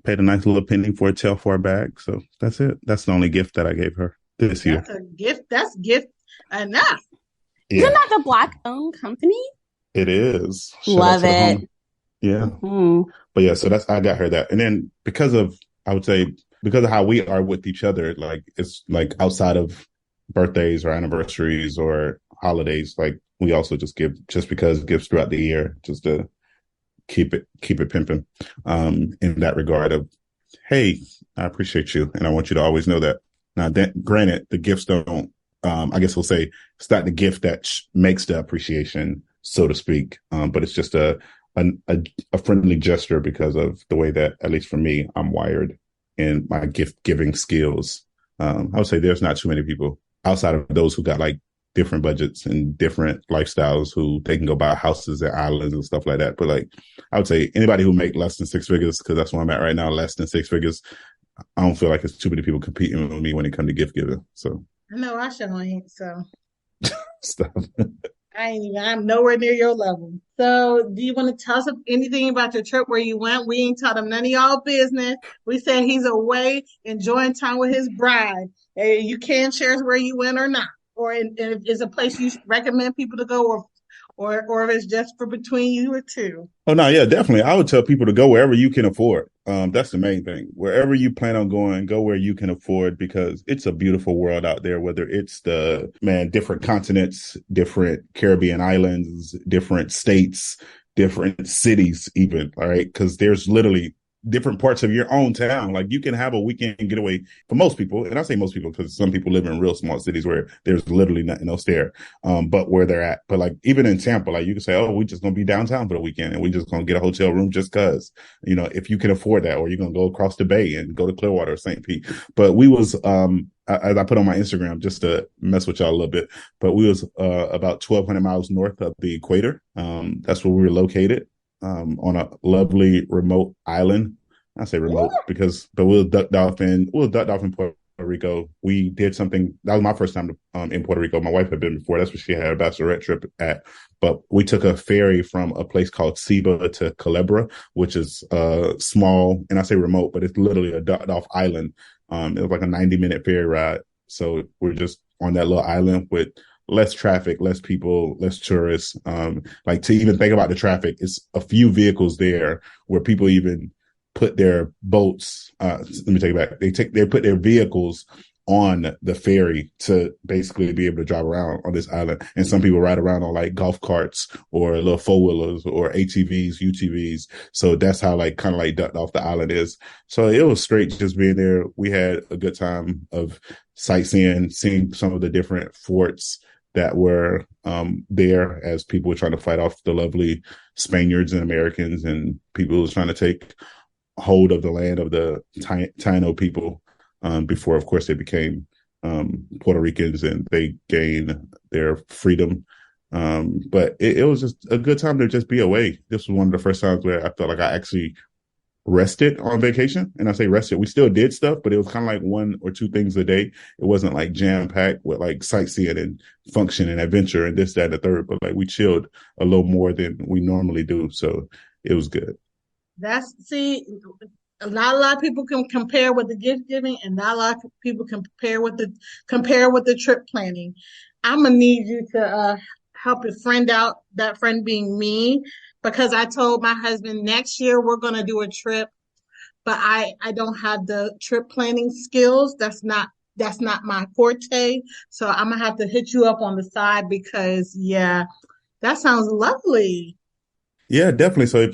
Speaker 2: paid a nice little penny for a tail for a bag. So that's it. That's the only gift that I gave her this year.
Speaker 3: That's a gift. That's gift enough.
Speaker 2: Yeah.
Speaker 4: Isn't that the Black owned company?
Speaker 2: It is.
Speaker 4: Love it.
Speaker 2: Yeah. Mm-hmm. But yeah, so I got her that. And then because of how we are with each other, like it's like outside of birthdays or anniversaries or holidays, like we also just give just because gifts throughout the year, just to keep it pimping in that regard of, hey, I appreciate you and I want you to always know that. Now, granted, the gifts don't, I guess we'll say it's not the gift that makes the appreciation, so to speak, but it's just a friendly gesture because of the way that, at least for me, I'm wired in my gift giving skills. I would say there's not too many people outside of those who got like different budgets and different lifestyles who they can go buy houses and islands and stuff like that. But like, I would say anybody who make less than six figures, because that's where I'm at right now, less than six figures, I don't feel like it's too many people competing with me when it comes to gift giving. So
Speaker 3: no, I sure ain't. So
Speaker 2: stop.
Speaker 3: I'm nowhere near your level. So do you want to tell us anything about your trip, where you went? We ain't taught him none of y'all business. We said he's away enjoying time with his bride. You can share where you went or not, or if it's a place you recommend people to go, or if it's just for between you or two.
Speaker 2: Oh no, yeah, definitely. I would tell people to go wherever you can afford. That's the main thing. Wherever you plan on going, go where you can afford, because it's a beautiful world out there, whether it's different continents, different Caribbean islands, different states, different cities even, all right? Because there's literally different parts of your own town. Like you can have a weekend getaway for most people. And I say most people because some people live in real small cities where there's literally nothing else there. But where they're at, but like even in Tampa, like you can say, oh, we just going to be downtown for the weekend and we just going to get a hotel room just cause, if you can afford that, or you're going to go across the bay and go to Clearwater or St. Pete. But we was, as I put on my Instagram just to mess with y'all a little bit, but we was about 1,200 miles north of the equator. That's where we were located. On a lovely remote island. I say remote but we'll ducked off in Puerto Rico. We did something that was my first time in Puerto Rico. My wife had been before. That's where she had a bachelorette trip at. But we took a ferry from a place called Ciba to Culebra, which is small, and I say remote, but it's literally a ducked off island. It was like a 90-minute ferry ride. So we're just on that little island with less traffic, less people, less tourists. Like to even think about the traffic, it's a few vehicles there where people even put their boats. Let me take it back. They put their vehicles on the ferry to basically be able to drive around on this island. And some people ride around on like golf carts or little four-wheelers or ATVs, UTVs. So that's how like kind of like ducked off the island is. So it was straight just being there. We had a good time of sightseeing, seeing some of the different forts that were there as people were trying to fight off the lovely Spaniards and Americans, and people who were trying to take hold of the land of the Taino people before, of course, they became Puerto Ricans and they gained their freedom. But it was just a good time to just be away. This was one of the first times where I felt like I actually rested on vacation. And I say rested, we still did stuff, but it was kind of like one or two things a day. It wasn't like jam packed with like sightseeing and function and adventure and this, that, and the third, but like we chilled a little more than we normally do. So it was good.
Speaker 3: Not a lot of people can compare with the gift giving, and not a lot of people compare with the trip planning. I'm gonna need you to help a friend out, that friend being me, because I told my husband next year we're gonna do a trip, but I don't have the trip planning skills. That's not my forte. So I'm gonna have to hit you up on the side, because yeah, that sounds lovely.
Speaker 2: Yeah, definitely. So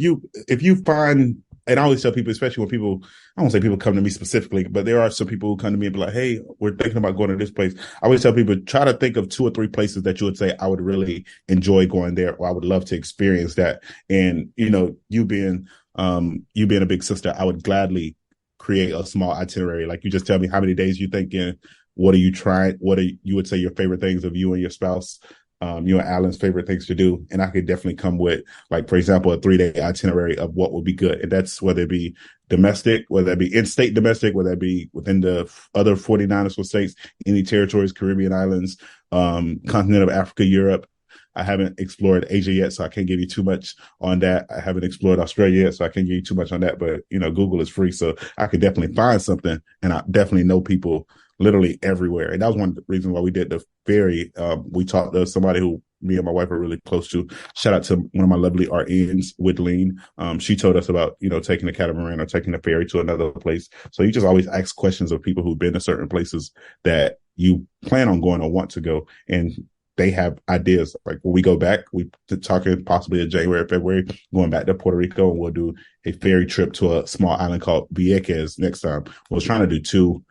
Speaker 2: if you find, and I always tell people, especially when people, I won't say people come to me specifically, but there are some people who come to me and be like, hey, we're thinking about going to this place. I always tell people, try to think of 2 or 3 places that you would say, I would really enjoy going there, or I would love to experience that. And, you being a big sister, I would gladly create a small itinerary. Like you just tell me how many days you thinking, what are you trying, you would say your favorite things of you and your spouse you and Alan's favorite things to do. And I could definitely come with, like, for example, a 3-day itinerary of what would be good. And that's whether it be domestic, whether it be in-state domestic, whether it be within the other 49 or so states, any territories, Caribbean islands, continent of Africa, Europe. I haven't explored Asia yet, so I can't give you too much on that. I haven't explored Australia yet, so I can't give you too much on that. But, Google is free, so I could definitely find something. And I definitely know people literally everywhere. And that was one of the reasons why we did the ferry. We talked to somebody who me and my wife are really close to. Shout out to one of my lovely RNs, Whitleen. She told us about, taking a catamaran or taking a ferry to another place. So you just always ask questions of people who've been to certain places that you plan on going or want to go. And they have ideas. Like when we go back, we talking possibly in January, February, going back to Puerto Rico, and we'll do a ferry trip to a small island called Vieques next time. We're trying to do 2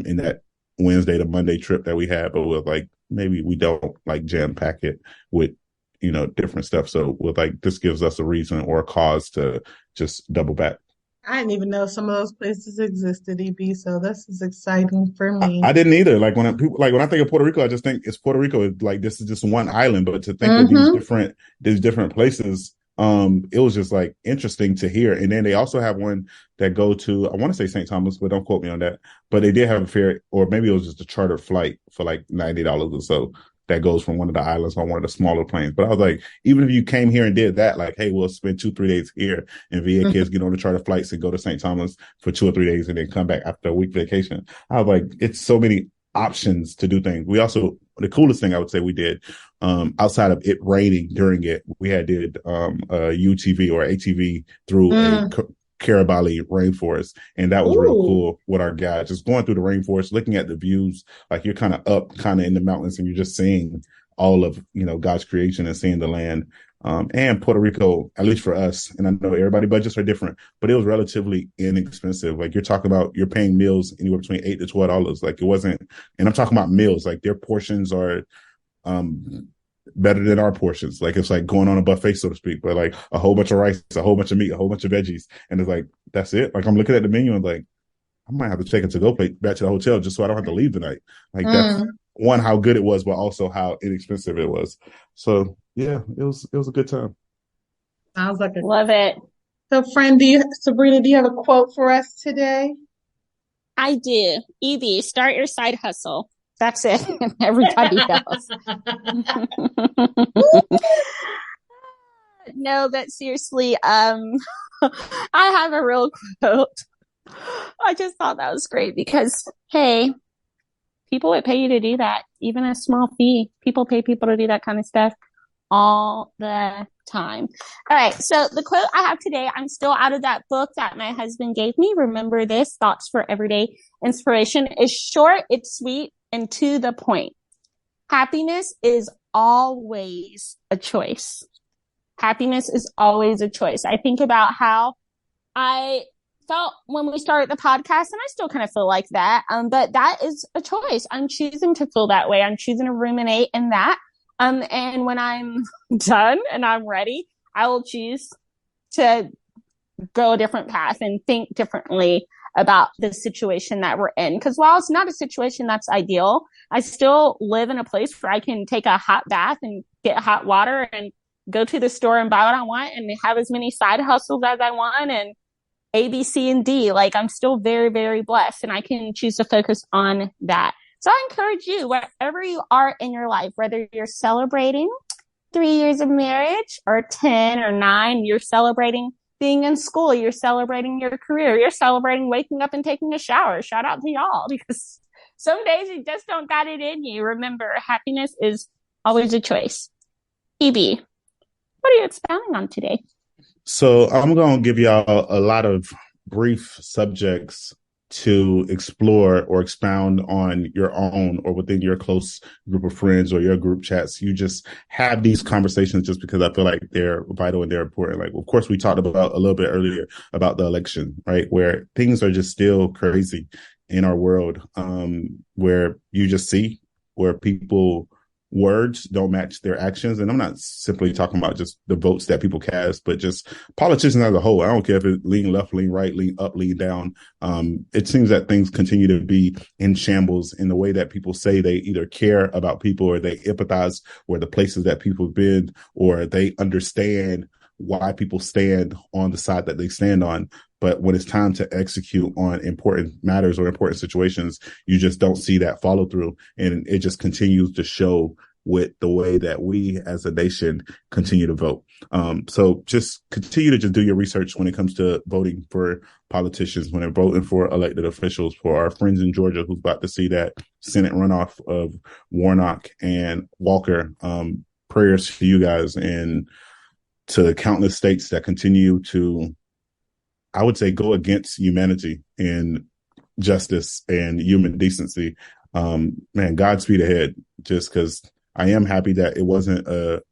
Speaker 2: in that Wednesday to Monday trip that we had, but we're like, maybe we don't like jam pack it with, different stuff. So we're like, this gives us a reason or a cause to just double back.
Speaker 3: I didn't even know some of those places existed, EB. So this is exciting for me.
Speaker 2: I didn't either. Like when I think of Puerto Rico, I just think it's Puerto Rico. It's like this is just one island, but to think of these different places, it was just like interesting to hear. And then they also have one that go to, I want to say St. Thomas, but don't quote me on that. But they did have a ferry, or maybe it was just a charter flight for like $90 or so that goes from one of the islands on one of the smaller planes. But I was like, even if you came here and did that, like, hey, we'll spend 2-3 days here and Vieques, get on the charter flights and go to St. Thomas for 2 or 3 days and then come back after a week vacation. I was like, it's so many options to do things. We also, the coolest thing I would say we did, outside of it raining during it, we did a UTV or ATV through a Carabali rainforest, and that was real cool with our guide, just going through the rainforest, looking at the views, like you're kind of up kind of in the mountains and you're just seeing all of God's creation and seeing the land. And Puerto Rico, at least for us, and I know everybody budgets are different, but it was relatively inexpensive. Like you're talking about, you're paying meals anywhere between $8 to $12. Like it wasn't, and I'm talking about meals, like their portions are better than our portions. Like it's like going on a buffet, so to speak, but like a whole bunch of rice, a whole bunch of meat, a whole bunch of veggies. And it's like, that's it. Like I'm looking at the menu and like, I might have to take a to-go plate back to the hotel just so I don't have to leave tonight. Like that's one, how good it was, but also how inexpensive it was. So yeah, it was a good time.
Speaker 3: Sounds like
Speaker 4: love it.
Speaker 3: So Sabrina, do you have a quote for us today?
Speaker 4: I do. Evie, start your side hustle. That's it. Everybody else. No, but seriously, I have a real quote. I just thought that was great because, hey, people would pay you to do that, even a small fee. People pay people to do that kind of stuff all the time. All right. So the quote I have today, I'm still out of that book that my husband gave me. Remember this, Thoughts for Everyday Inspiration, is short, it's sweet, and to the point. Happiness is always a choice. Happiness is always a choice. I think about how I felt when we started the podcast, and I still kind of feel like that. But that is a choice. I'm choosing to feel that way. I'm choosing to ruminate in that. And when I'm done and I'm ready, I will choose to go a different path and think differently about the situation that we're in. Because while it's not a situation that's ideal, I still live in a place where I can take a hot bath and get hot water and go to the store and buy what I want and have as many side hustles as I want and A, B, C, and D. Like I'm still very, very blessed and I can choose to focus on that. So I encourage you, wherever you are in your life, whether you're celebrating 3 years of marriage or 10 or 9, you're celebrating being in school, you're celebrating your career, you're celebrating waking up and taking a shower. Shout out to y'all, because some days you just don't got it in you. Remember, happiness is always a choice. EB, what are you expounding on today?
Speaker 2: So I'm going to give y'all a lot of brief subjects to explore or expound on your own or within your close group of friends or your group chats. You just have these conversations just because I feel like they're vital and they're important. Like, of course, we talked about a little bit earlier about the election, right? Where things are just still crazy in our world, where you just see where people words don't match their actions. And I'm not simply talking about just the votes that people cast, but just politicians as a whole. I don't care if it's lean left, lean right, lean up, lean down. It seems that things continue to be in shambles in the way that people say they either care about people or they empathize with the places that people have been, or they understand why people stand on the side that they stand on. But when it's time to execute on important matters or important situations, you just don't see that follow through. And it just continues to show with the way that we as a nation continue to vote. So just continue to just do your research when it comes to voting for politicians, when they're voting for elected officials. For our friends in Georgia who's about to see that Senate runoff of Warnock and Walker, prayers to you guys and to countless states that continue to, I would say, go against humanity and justice and human decency. Man, Godspeed ahead, just because I am happy that it wasn't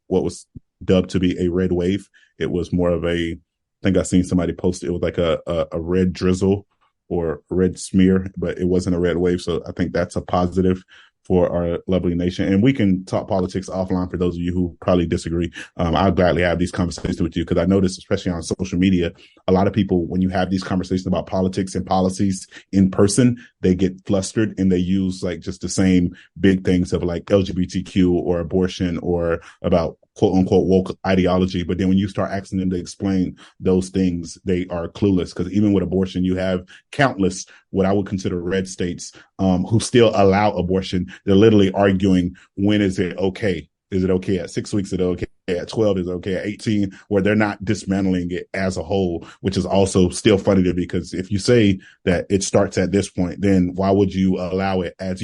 Speaker 2: what was dubbed to be a red wave. It was more of I think I seen somebody post it was like a red drizzle or a red smear, but it wasn't a red wave. So I think that's a positive for our lovely nation. And we can talk politics offline for those of you who probably disagree. I'll gladly have these conversations with you, because I notice, especially on social media, a lot of people, when you have these conversations about politics and policies in person, they get flustered and they use like just the same big things of like LGBTQ or abortion or about quote unquote woke ideology. But then when you start asking them to explain those things, they are clueless, because even with abortion, you have countless what I would consider red states who still allow abortion. They're literally arguing, when is it okay? Is it okay at 6 weeks? Is it okay at 12? Is it okay at 18? Where they're not dismantling it as a whole, which is also still funny to me, because if you say that it starts at this point, then why would you allow it as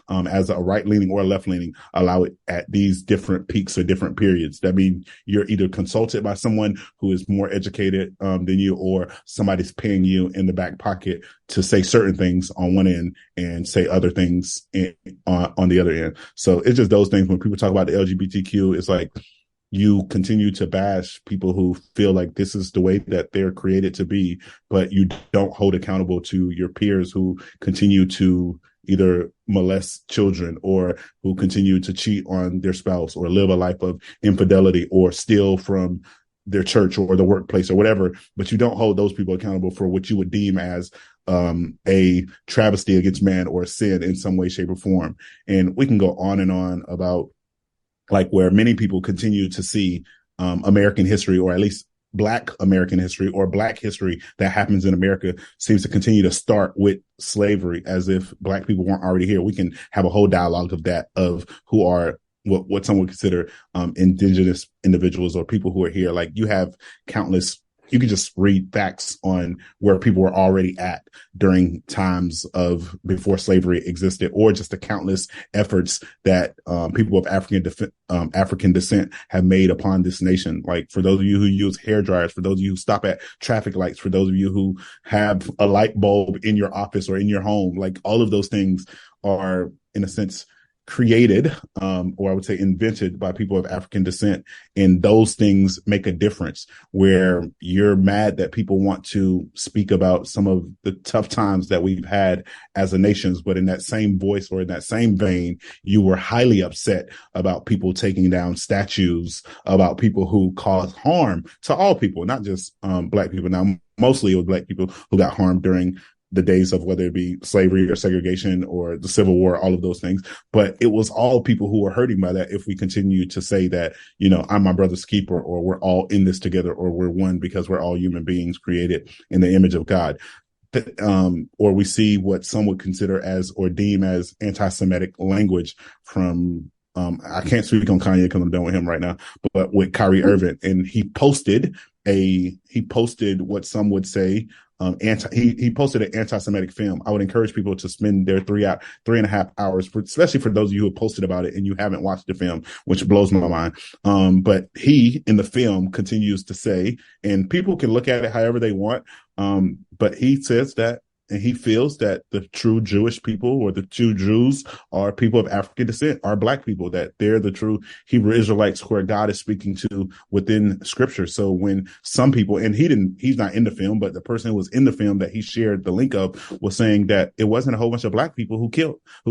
Speaker 2: as a right-leaning or left-leaning, allow it at these different peaks or different periods? That means you're either consulted by someone who is more educated than you, or somebody's paying you in the back pocket to say certain things on one end and say other things on the other end. So it's just those things. When people talk about the LGBTQ, it's like you continue to bash people who feel like this is the way that they're created to be, but you don't hold accountable to your peers who continue to either molest children or who continue to cheat on their spouse or live a life of infidelity or steal from their church or the workplace or whatever. But you don't hold those people accountable for what you would deem as a travesty against man or a sin in some way, shape, or form. And we can go on and on about like where many people continue to see American history, or at least Black American history or Black history that happens in America, seems to continue to start with slavery, as if Black people weren't already here. We can have a whole dialogue of that, of who are what some would consider indigenous individuals or people who are here. Like you have countless, you can just read facts on where people were already at during times of before slavery existed, or just the countless efforts that people of African descent have made upon this nation. Like for those of you who use hair dryers, for those of you who stop at traffic lights, for those of you who have a light bulb in your office or in your home, like all of those things are, in a sense, created, or I would say invented by people of African descent. And those things make a difference, where you're mad that people want to speak about some of the tough times that we've had as a nation. But in that same voice or in that same vein, you were highly upset about people taking down statues, about people who cause harm to all people, not just Black people. Now, mostly it was Black people who got harmed during the days of whether it be slavery or segregation or the Civil War, all of those things. But it was all people who were hurting by that if we continue to say that, you know, I'm my brother's keeper, or we're all in this together, or we're one because we're all human beings created in the image of God. Or we see what some would consider as or deem as anti-Semitic language from I can't speak on Kanye because I'm done with him right now, but with Kyrie Irving. And he posted what some would say he posted an anti-Semitic film. I would encourage people to spend their 3.5 hours, especially for those of you who have posted about it and you haven't watched the film, which blows my mind. But he in the film continues to say, and people can look at it however they want. But he says that and he feels that the true Jewish people or the true Jews are people of African descent, are Black people, that they're the true Hebrew Israelites where God is speaking to within Scripture. So when some people, and he's not in the film, but the person who was in the film that he shared the link of was saying that it wasn't a whole bunch of Black people who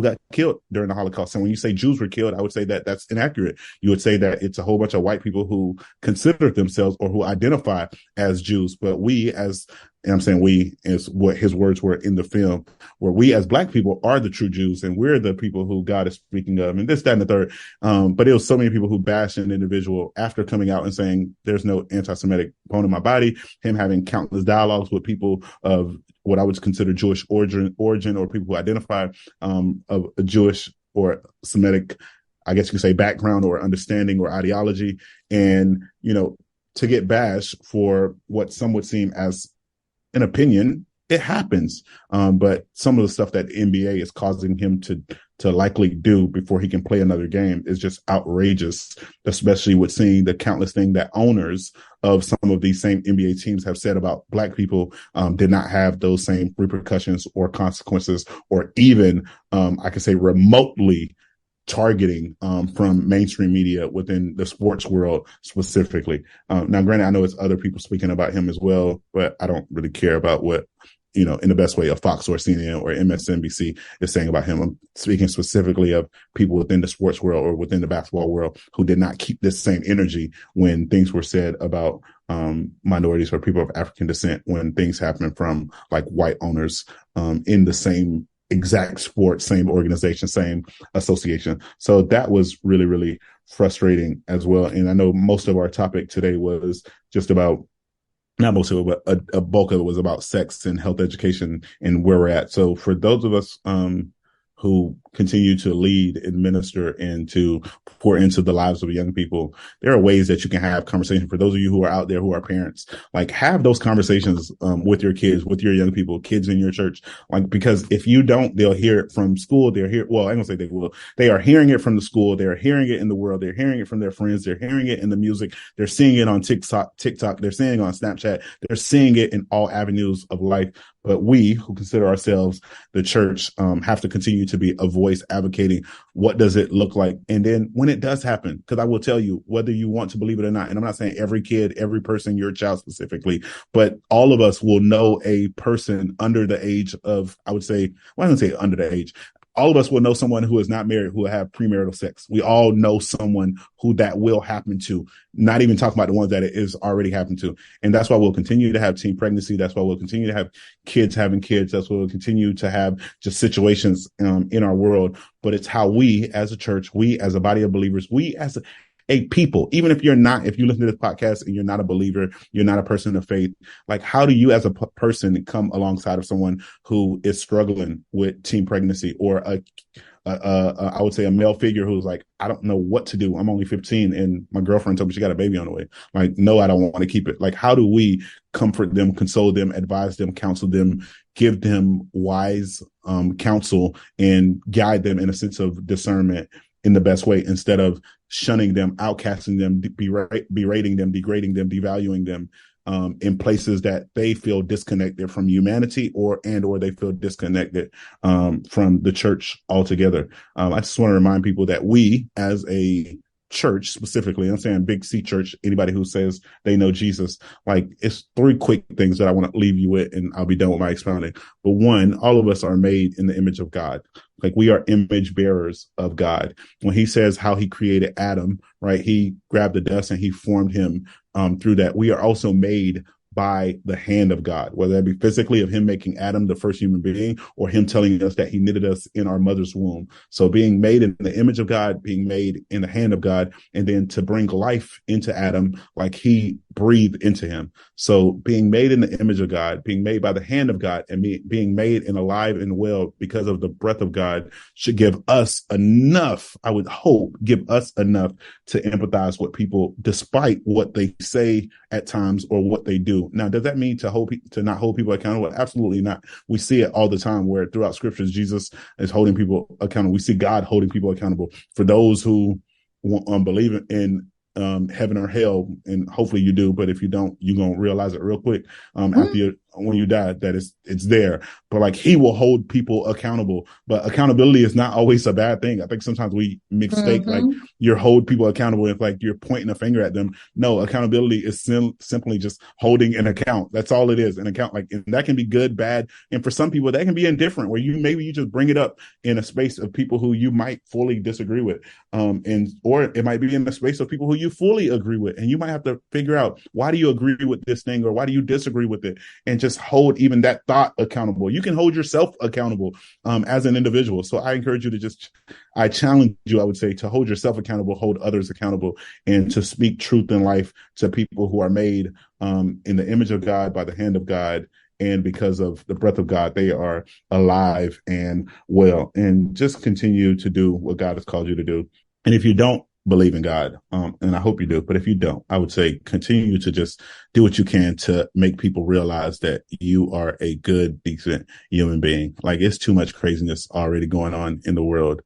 Speaker 2: got killed during the Holocaust. And when you say Jews were killed, I would say that that's inaccurate. You would say that it's a whole bunch of white people who consider themselves or who identify as Jews. But we as, and I'm saying we is what his words were in the film, where we as Black people are the true Jews and we're the people who God is speaking of, and this, that, and the third. But it was so many people who bashed an individual after coming out and saying there's no anti-Semitic bone in my body, him having countless dialogues with people of what I would consider Jewish origin or people who identify of a Jewish or Semitic, I guess you could say, background or understanding or ideology. And, to get bashed for what some would seem as an opinion, it happens. But some of the stuff that the NBA is causing him to likely do before he can play another game is just outrageous, especially with seeing the countless thing that owners of some of these same NBA teams have said about Black people did not have those same repercussions or consequences, or even, I could say, remotely targeting from mainstream media within the sports world specifically. Now, granted, I know it's other people speaking about him as well, but I don't really care about what, in the best way of Fox or CNN or MSNBC is saying about him. I'm speaking specifically of people within the sports world or within the basketball world who did not keep this same energy when things were said about minorities or people of African descent, when things happen from like white owners in the same exact sport, same organization, same association. So that was really, really frustrating as well. And I know most of our topic today was just about, not most of it, but a bulk of it was about sex and health education and where we're at. So for those of us who continue to lead and minister and to pour into the lives of young people, there are ways that you can have conversation. For those of you who are out there who are parents, like, have those conversations with your kids, with your young people, kids in your church. Like, because if you don't, they'll hear it from school. Well, I'm gonna say they will. They are hearing it from the school. They're hearing it in the world. They're hearing it from their friends. They're hearing it in the music. They're seeing it on TikTok. They're seeing it on Snapchat. They're seeing it in all avenues of life. But we who consider ourselves the church have to continue to be a voice advocating what does it look like. And then when it does happen, because I will tell you, whether you want to believe it or not, and I'm not saying every kid, every person, your child specifically, but all of us will know a person under the age of, I would say, well, I don't say under the age. All of us will know someone who is not married who will have premarital sex. We all know someone who that will happen to, not even talking about the ones that it is already happened to. And that's why we'll continue to have teen pregnancy. That's why we'll continue to have kids having kids. That's why we'll continue to have just situations in our world. But it's how we as a church, we as a body of believers, we as a people, even if you listen to this podcast and you're not a believer, you're not a person of faith, like, how do you as a person come alongside of someone who is struggling with teen pregnancy, or I would say a male figure who's like, I don't know what to do. I'm only 15 and my girlfriend told me she got a baby on the way. Like, no, I don't want to keep it. Like, how do we comfort them, console them, advise them, counsel them, give them wise counsel, and guide them in a sense of discernment in the best way, instead of shunning them, outcasting them, berating them, degrading them, devaluing them in places that they feel disconnected from humanity, or they feel disconnected from the church altogether. I just want to remind people that we as a church specifically, I'm saying Big C Church, anybody who says they know Jesus, like, it's three quick things that I want to leave you with, and I'll be done with my expounding. But one, all of us are made in the image of God. Like, we are image bearers of God. When he says how he created Adam, right, he grabbed the dust and he formed him through that. We are also made by the hand of God, whether that be physically of him making Adam the first human being, or him telling us that he knitted us in our mother's womb. So being made in the image of God, being made in the hand of God, and then to bring life into Adam, like he breathed into him. So being made in the image of God, being made by the hand of God, and being made and alive and well because of the breath of God should give us enough, I would hope, give us enough to empathize with people despite what they say at times or what they do. Now, does that mean to not hold people accountable? Absolutely not. We see it all the time where throughout scriptures, Jesus is holding people accountable. We see God holding people accountable. For those who believe in heaven or hell, and hopefully you do, but if you don't, you're going to realize it real quick when you die, that it's there. But like, he will hold people accountable. But accountability is not always a bad thing. I think sometimes we mistake like you hold people accountable if like you're pointing a finger at them. No, accountability is simply just holding an account. That's all it is, an account. Like, and that can be good, bad, and for some people that can be indifferent, where you just bring it up in a space of people who you might fully disagree with, and or it might be in a space of people who you fully agree with, and you might have to figure out, why do you agree with this thing, or why do you disagree with it, and just hold even that thought accountable. You can hold yourself accountable as an individual. So I encourage you to I challenge you, I would say, to hold yourself accountable, hold others accountable, and to speak truth in life to people who are made in the image of God, by the hand of God, and because of the breath of God, they are alive and well. And just continue to do what God has called you to do. And if you don't believe in God, and I hope you do, but if you don't, I would say continue to just do what you can to make people realize that you are a good, decent human being. Like, it's too much craziness already going on in the world.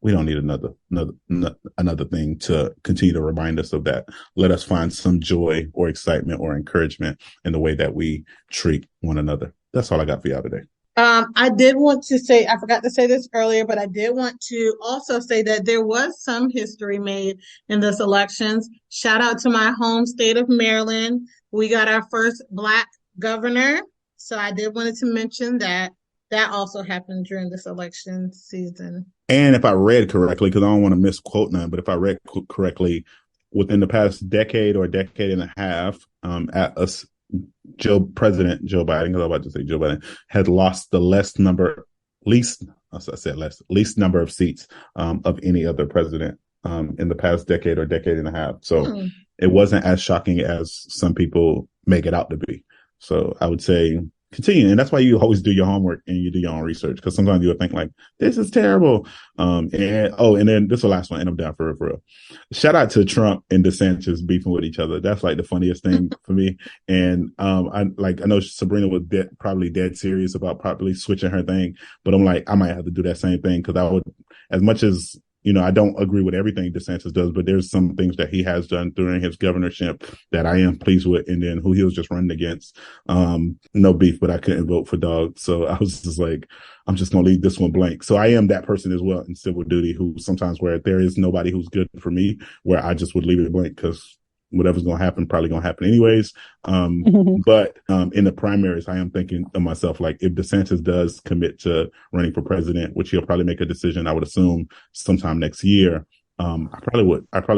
Speaker 2: We don't need another thing to continue to remind us of that. Let us find some joy or excitement or encouragement in the way that we treat one another. That's all I got for y'all today.
Speaker 3: I did want to say, I forgot to say this earlier, but I did want to also say that there was some history made in this elections. Shout out to my home state of Maryland. We got our first Black governor. So I did wanted to mention that also happened during this election season.
Speaker 2: And if I read correctly, because I don't want to misquote none, but if I read correctly, within the past decade or decade and a half, President Joe Biden, because I was about to say Joe Biden, had lost the least number of seats of any other president in the past decade or decade and a half. So it wasn't as shocking as some people make it out to be. So I would say continue. And that's why you always do your homework and you do your own research, because sometimes you'll think like, this is terrible. And then this is the last one, and I'm down for real. Shout out to Trump and DeSantis beefing with each other. That's like the funniest thing for me. And I know Sabrina was probably dead serious about probably switching her thing, but I'm like, I might have to do that same thing, because I would, as much as I don't agree with everything DeSantis does, but there's some things that he has done during his governorship that I am pleased with. And then who he was just running against, no beef, but I couldn't vote for dog. So I was just like, I'm just going to leave this one blank. So I am that person as well in civil duty, who sometimes, where there is nobody who's good for me, where I just would leave it blank, because whatever's going to happen, probably going to happen anyways. But in the primaries, I am thinking to myself, like, if DeSantis does commit to running for president, which he'll probably make a decision, I would assume sometime next year, I probably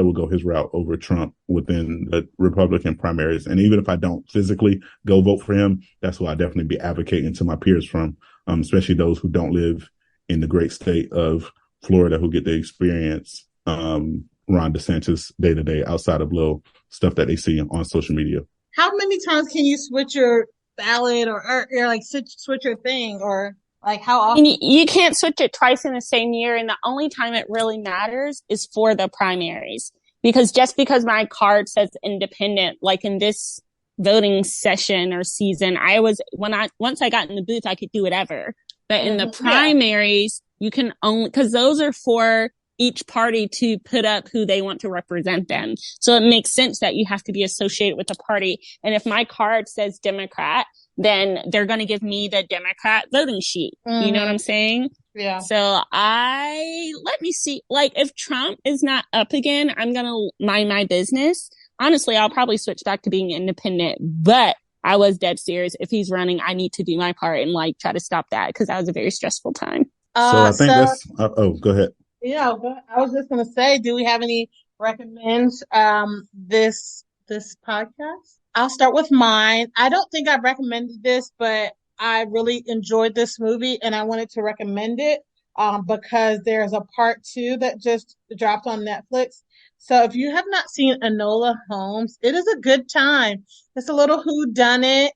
Speaker 2: would go his route over Trump within the Republican primaries. And even if I don't physically go vote for him, that's who I definitely be advocating to my peers from, especially those who don't live in the great state of Florida, who get to experience Ron DeSantis day to day outside of little stuff that they see on social media.
Speaker 3: How many times can you switch your ballot or like switch your thing, or like how often?
Speaker 4: You can't switch it twice in the same year, and the only time it really matters is for the primaries. Because just because my card says independent, like in this voting session or season, once I got in the booth, I could do whatever. But in the primaries, you can only, because those are for each party to put up who they want to represent them. So it makes sense that you have to be associated with the party. And if my card says Democrat, then they're going to give me the Democrat voting sheet. You know what I'm saying?
Speaker 3: Yeah.
Speaker 4: So let me see, like, if Trump is not up again, I'm going to mind my business. Honestly, I'll probably switch back to being independent, but I was dead serious. If he's running, I need to do my part and like try to stop that, because that was a very stressful time.
Speaker 2: So I think go ahead.
Speaker 3: Yeah, but I was just going to say, do we have any recommends this podcast? I'll start with mine. I don't think I recommended this, but I really enjoyed this movie and I wanted to recommend it because there's a part 2 that just dropped on Netflix. So if you have not seen Enola Holmes, it is a good time. It's a little whodunit,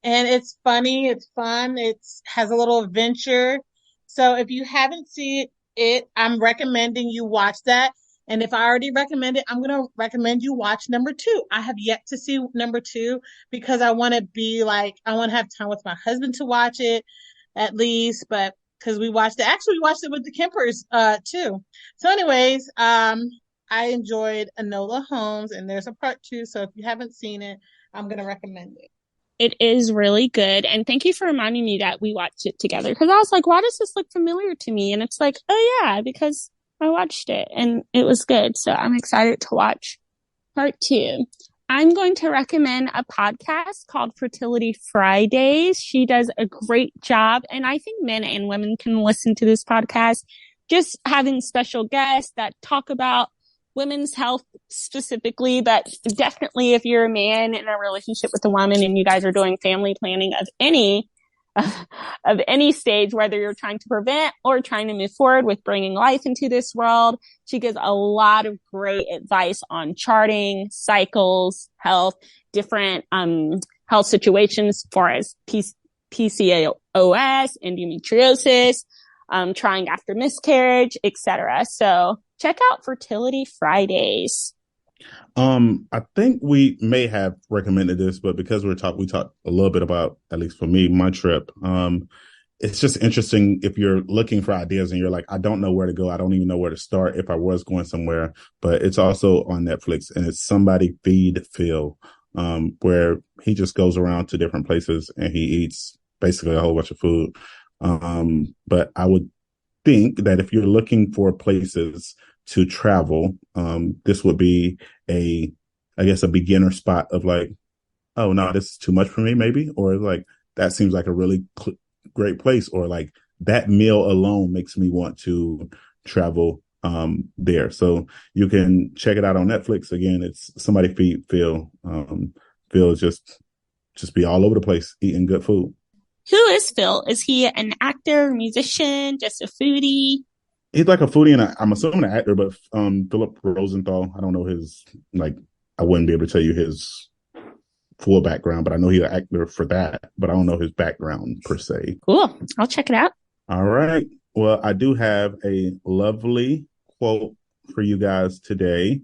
Speaker 3: and it's funny, it's fun, it has a little adventure. So if you haven't seen it, I'm recommending you watch that. And if I already recommend it, I'm going to recommend you watch number 2. I have yet to see number 2 because I want to have time with my husband to watch it at least, but because we watched it with the Kempers too. So anyways, I enjoyed Enola Holmes, and there's a part 2. So if you haven't seen it, I'm going to recommend it.
Speaker 4: It is really good. And thank you for reminding me that we watched it together, because I was like, why does this look familiar to me? And it's like, oh yeah, because I watched it and it was good. So I'm excited to watch part 2. I'm going to recommend a podcast called Fertility Fridays. She does a great job. And I think men and women can listen to this podcast, just having special guests that talk about women's health specifically, but definitely if you're a man in a relationship with a woman and you guys are doing family planning of any stage, whether you're trying to prevent or trying to move forward with bringing life into this world, she gives a lot of great advice on charting, cycles, health, different health situations, as far as PCOS, endometriosis, trying after miscarriage, etc. So check out Fertility Fridays.
Speaker 2: I think we may have recommended this, but because we talked a little bit about, at least for me, my trip. It's just interesting if you're looking for ideas and you're like, I don't know where to go. I don't even know where to start if I was going somewhere, but it's also on Netflix, and it's Somebody Feed Phil, where he just goes around to different places and he eats basically a whole bunch of food. But I would think that if you're looking for places to travel, this would be a beginner spot of like, oh no, this is too much for me, maybe, or like that seems like a really great place, or like that meal alone makes me want to travel there. So you can check it out on Netflix. Again, it's Somebody Feed Phil. Phil just be all over the place eating good food.
Speaker 4: Who is Phil? Is he an actor, musician, just a foodie?
Speaker 2: He's like a foodie, and I'm assuming an actor, but Philip Rosenthal, I don't know his, like, I wouldn't be able to tell you his full background, but I know he's an actor for that, but I don't know his background per se.
Speaker 4: Cool. I'll check it out.
Speaker 2: All right. Well, I do have a lovely quote for you guys today.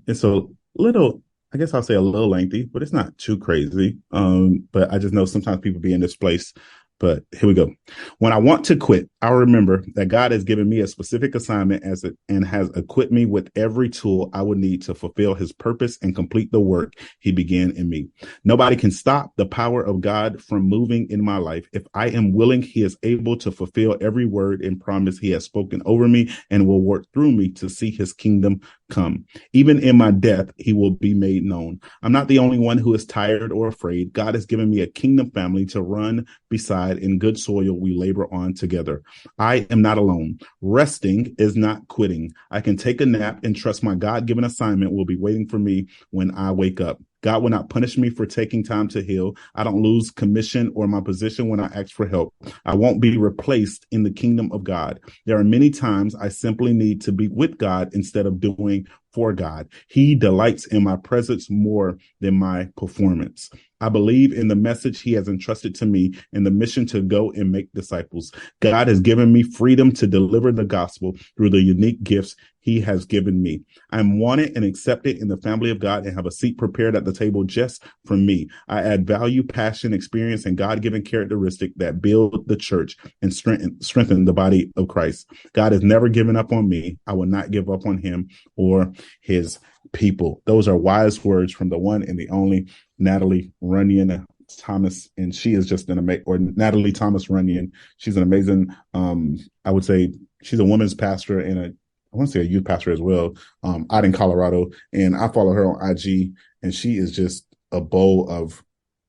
Speaker 2: It's a little, I guess I'll say a little lengthy, but it's not too crazy. But I just know sometimes people be in this place. But here we go. When I want to quit, I remember that God has given me a specific assignment and has equipped me with every tool I would need to fulfill his purpose and complete the work he began in me. Nobody can stop the power of God from moving in my life. If I am willing, he is able to fulfill every word and promise he has spoken over me and will work through me to see his kingdom come. Even in my death, he will be made known. I'm not the only one who is tired or afraid. God has given me a kingdom family to run beside. In good soil we labor on together. I am not alone. Resting is not quitting. I can take a nap and trust my God-given assignment will be waiting for me when I wake up. God will not punish me for taking time to heal. I don't lose commission or my position when I ask for help. I won't be replaced in the kingdom of God. There are many times I simply need to be with God instead of doing for God. He delights in my presence more than my performance. I believe in the message he has entrusted to me and the mission to go and make disciples. God has given me freedom to deliver the gospel through the unique gifts he has given me. I'm wanted and accepted in the family of God and have a seat prepared at the table just for me. I add value, passion, experience, and God-given characteristic that build the church and strengthen the body of Christ. God has never given up on me. I will not give up on him or his people. Those are wise words from the one and the only Natalie Runyon Thomas, and she is just an amazing, or Natalie Thomas Runyon. She's an amazing, I would say she's a women's pastor and I want to say a youth pastor as well, out in Colorado. And I follow her on IG, and she is just a bowl of,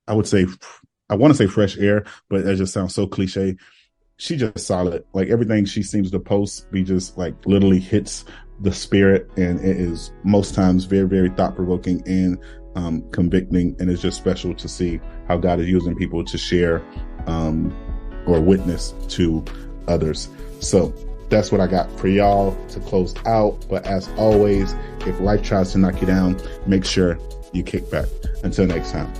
Speaker 2: I want to say fresh air, but that just sounds so cliche. She just solid. Like everything she seems to post be just like literally hits the spirit, and it is most times very, very thought-provoking and convicting, and it's just special to see how God is using people to share or witness to others. So that's what I got for y'all to close out. But as always, if life tries to knock you down, make sure you kick back. Until next time.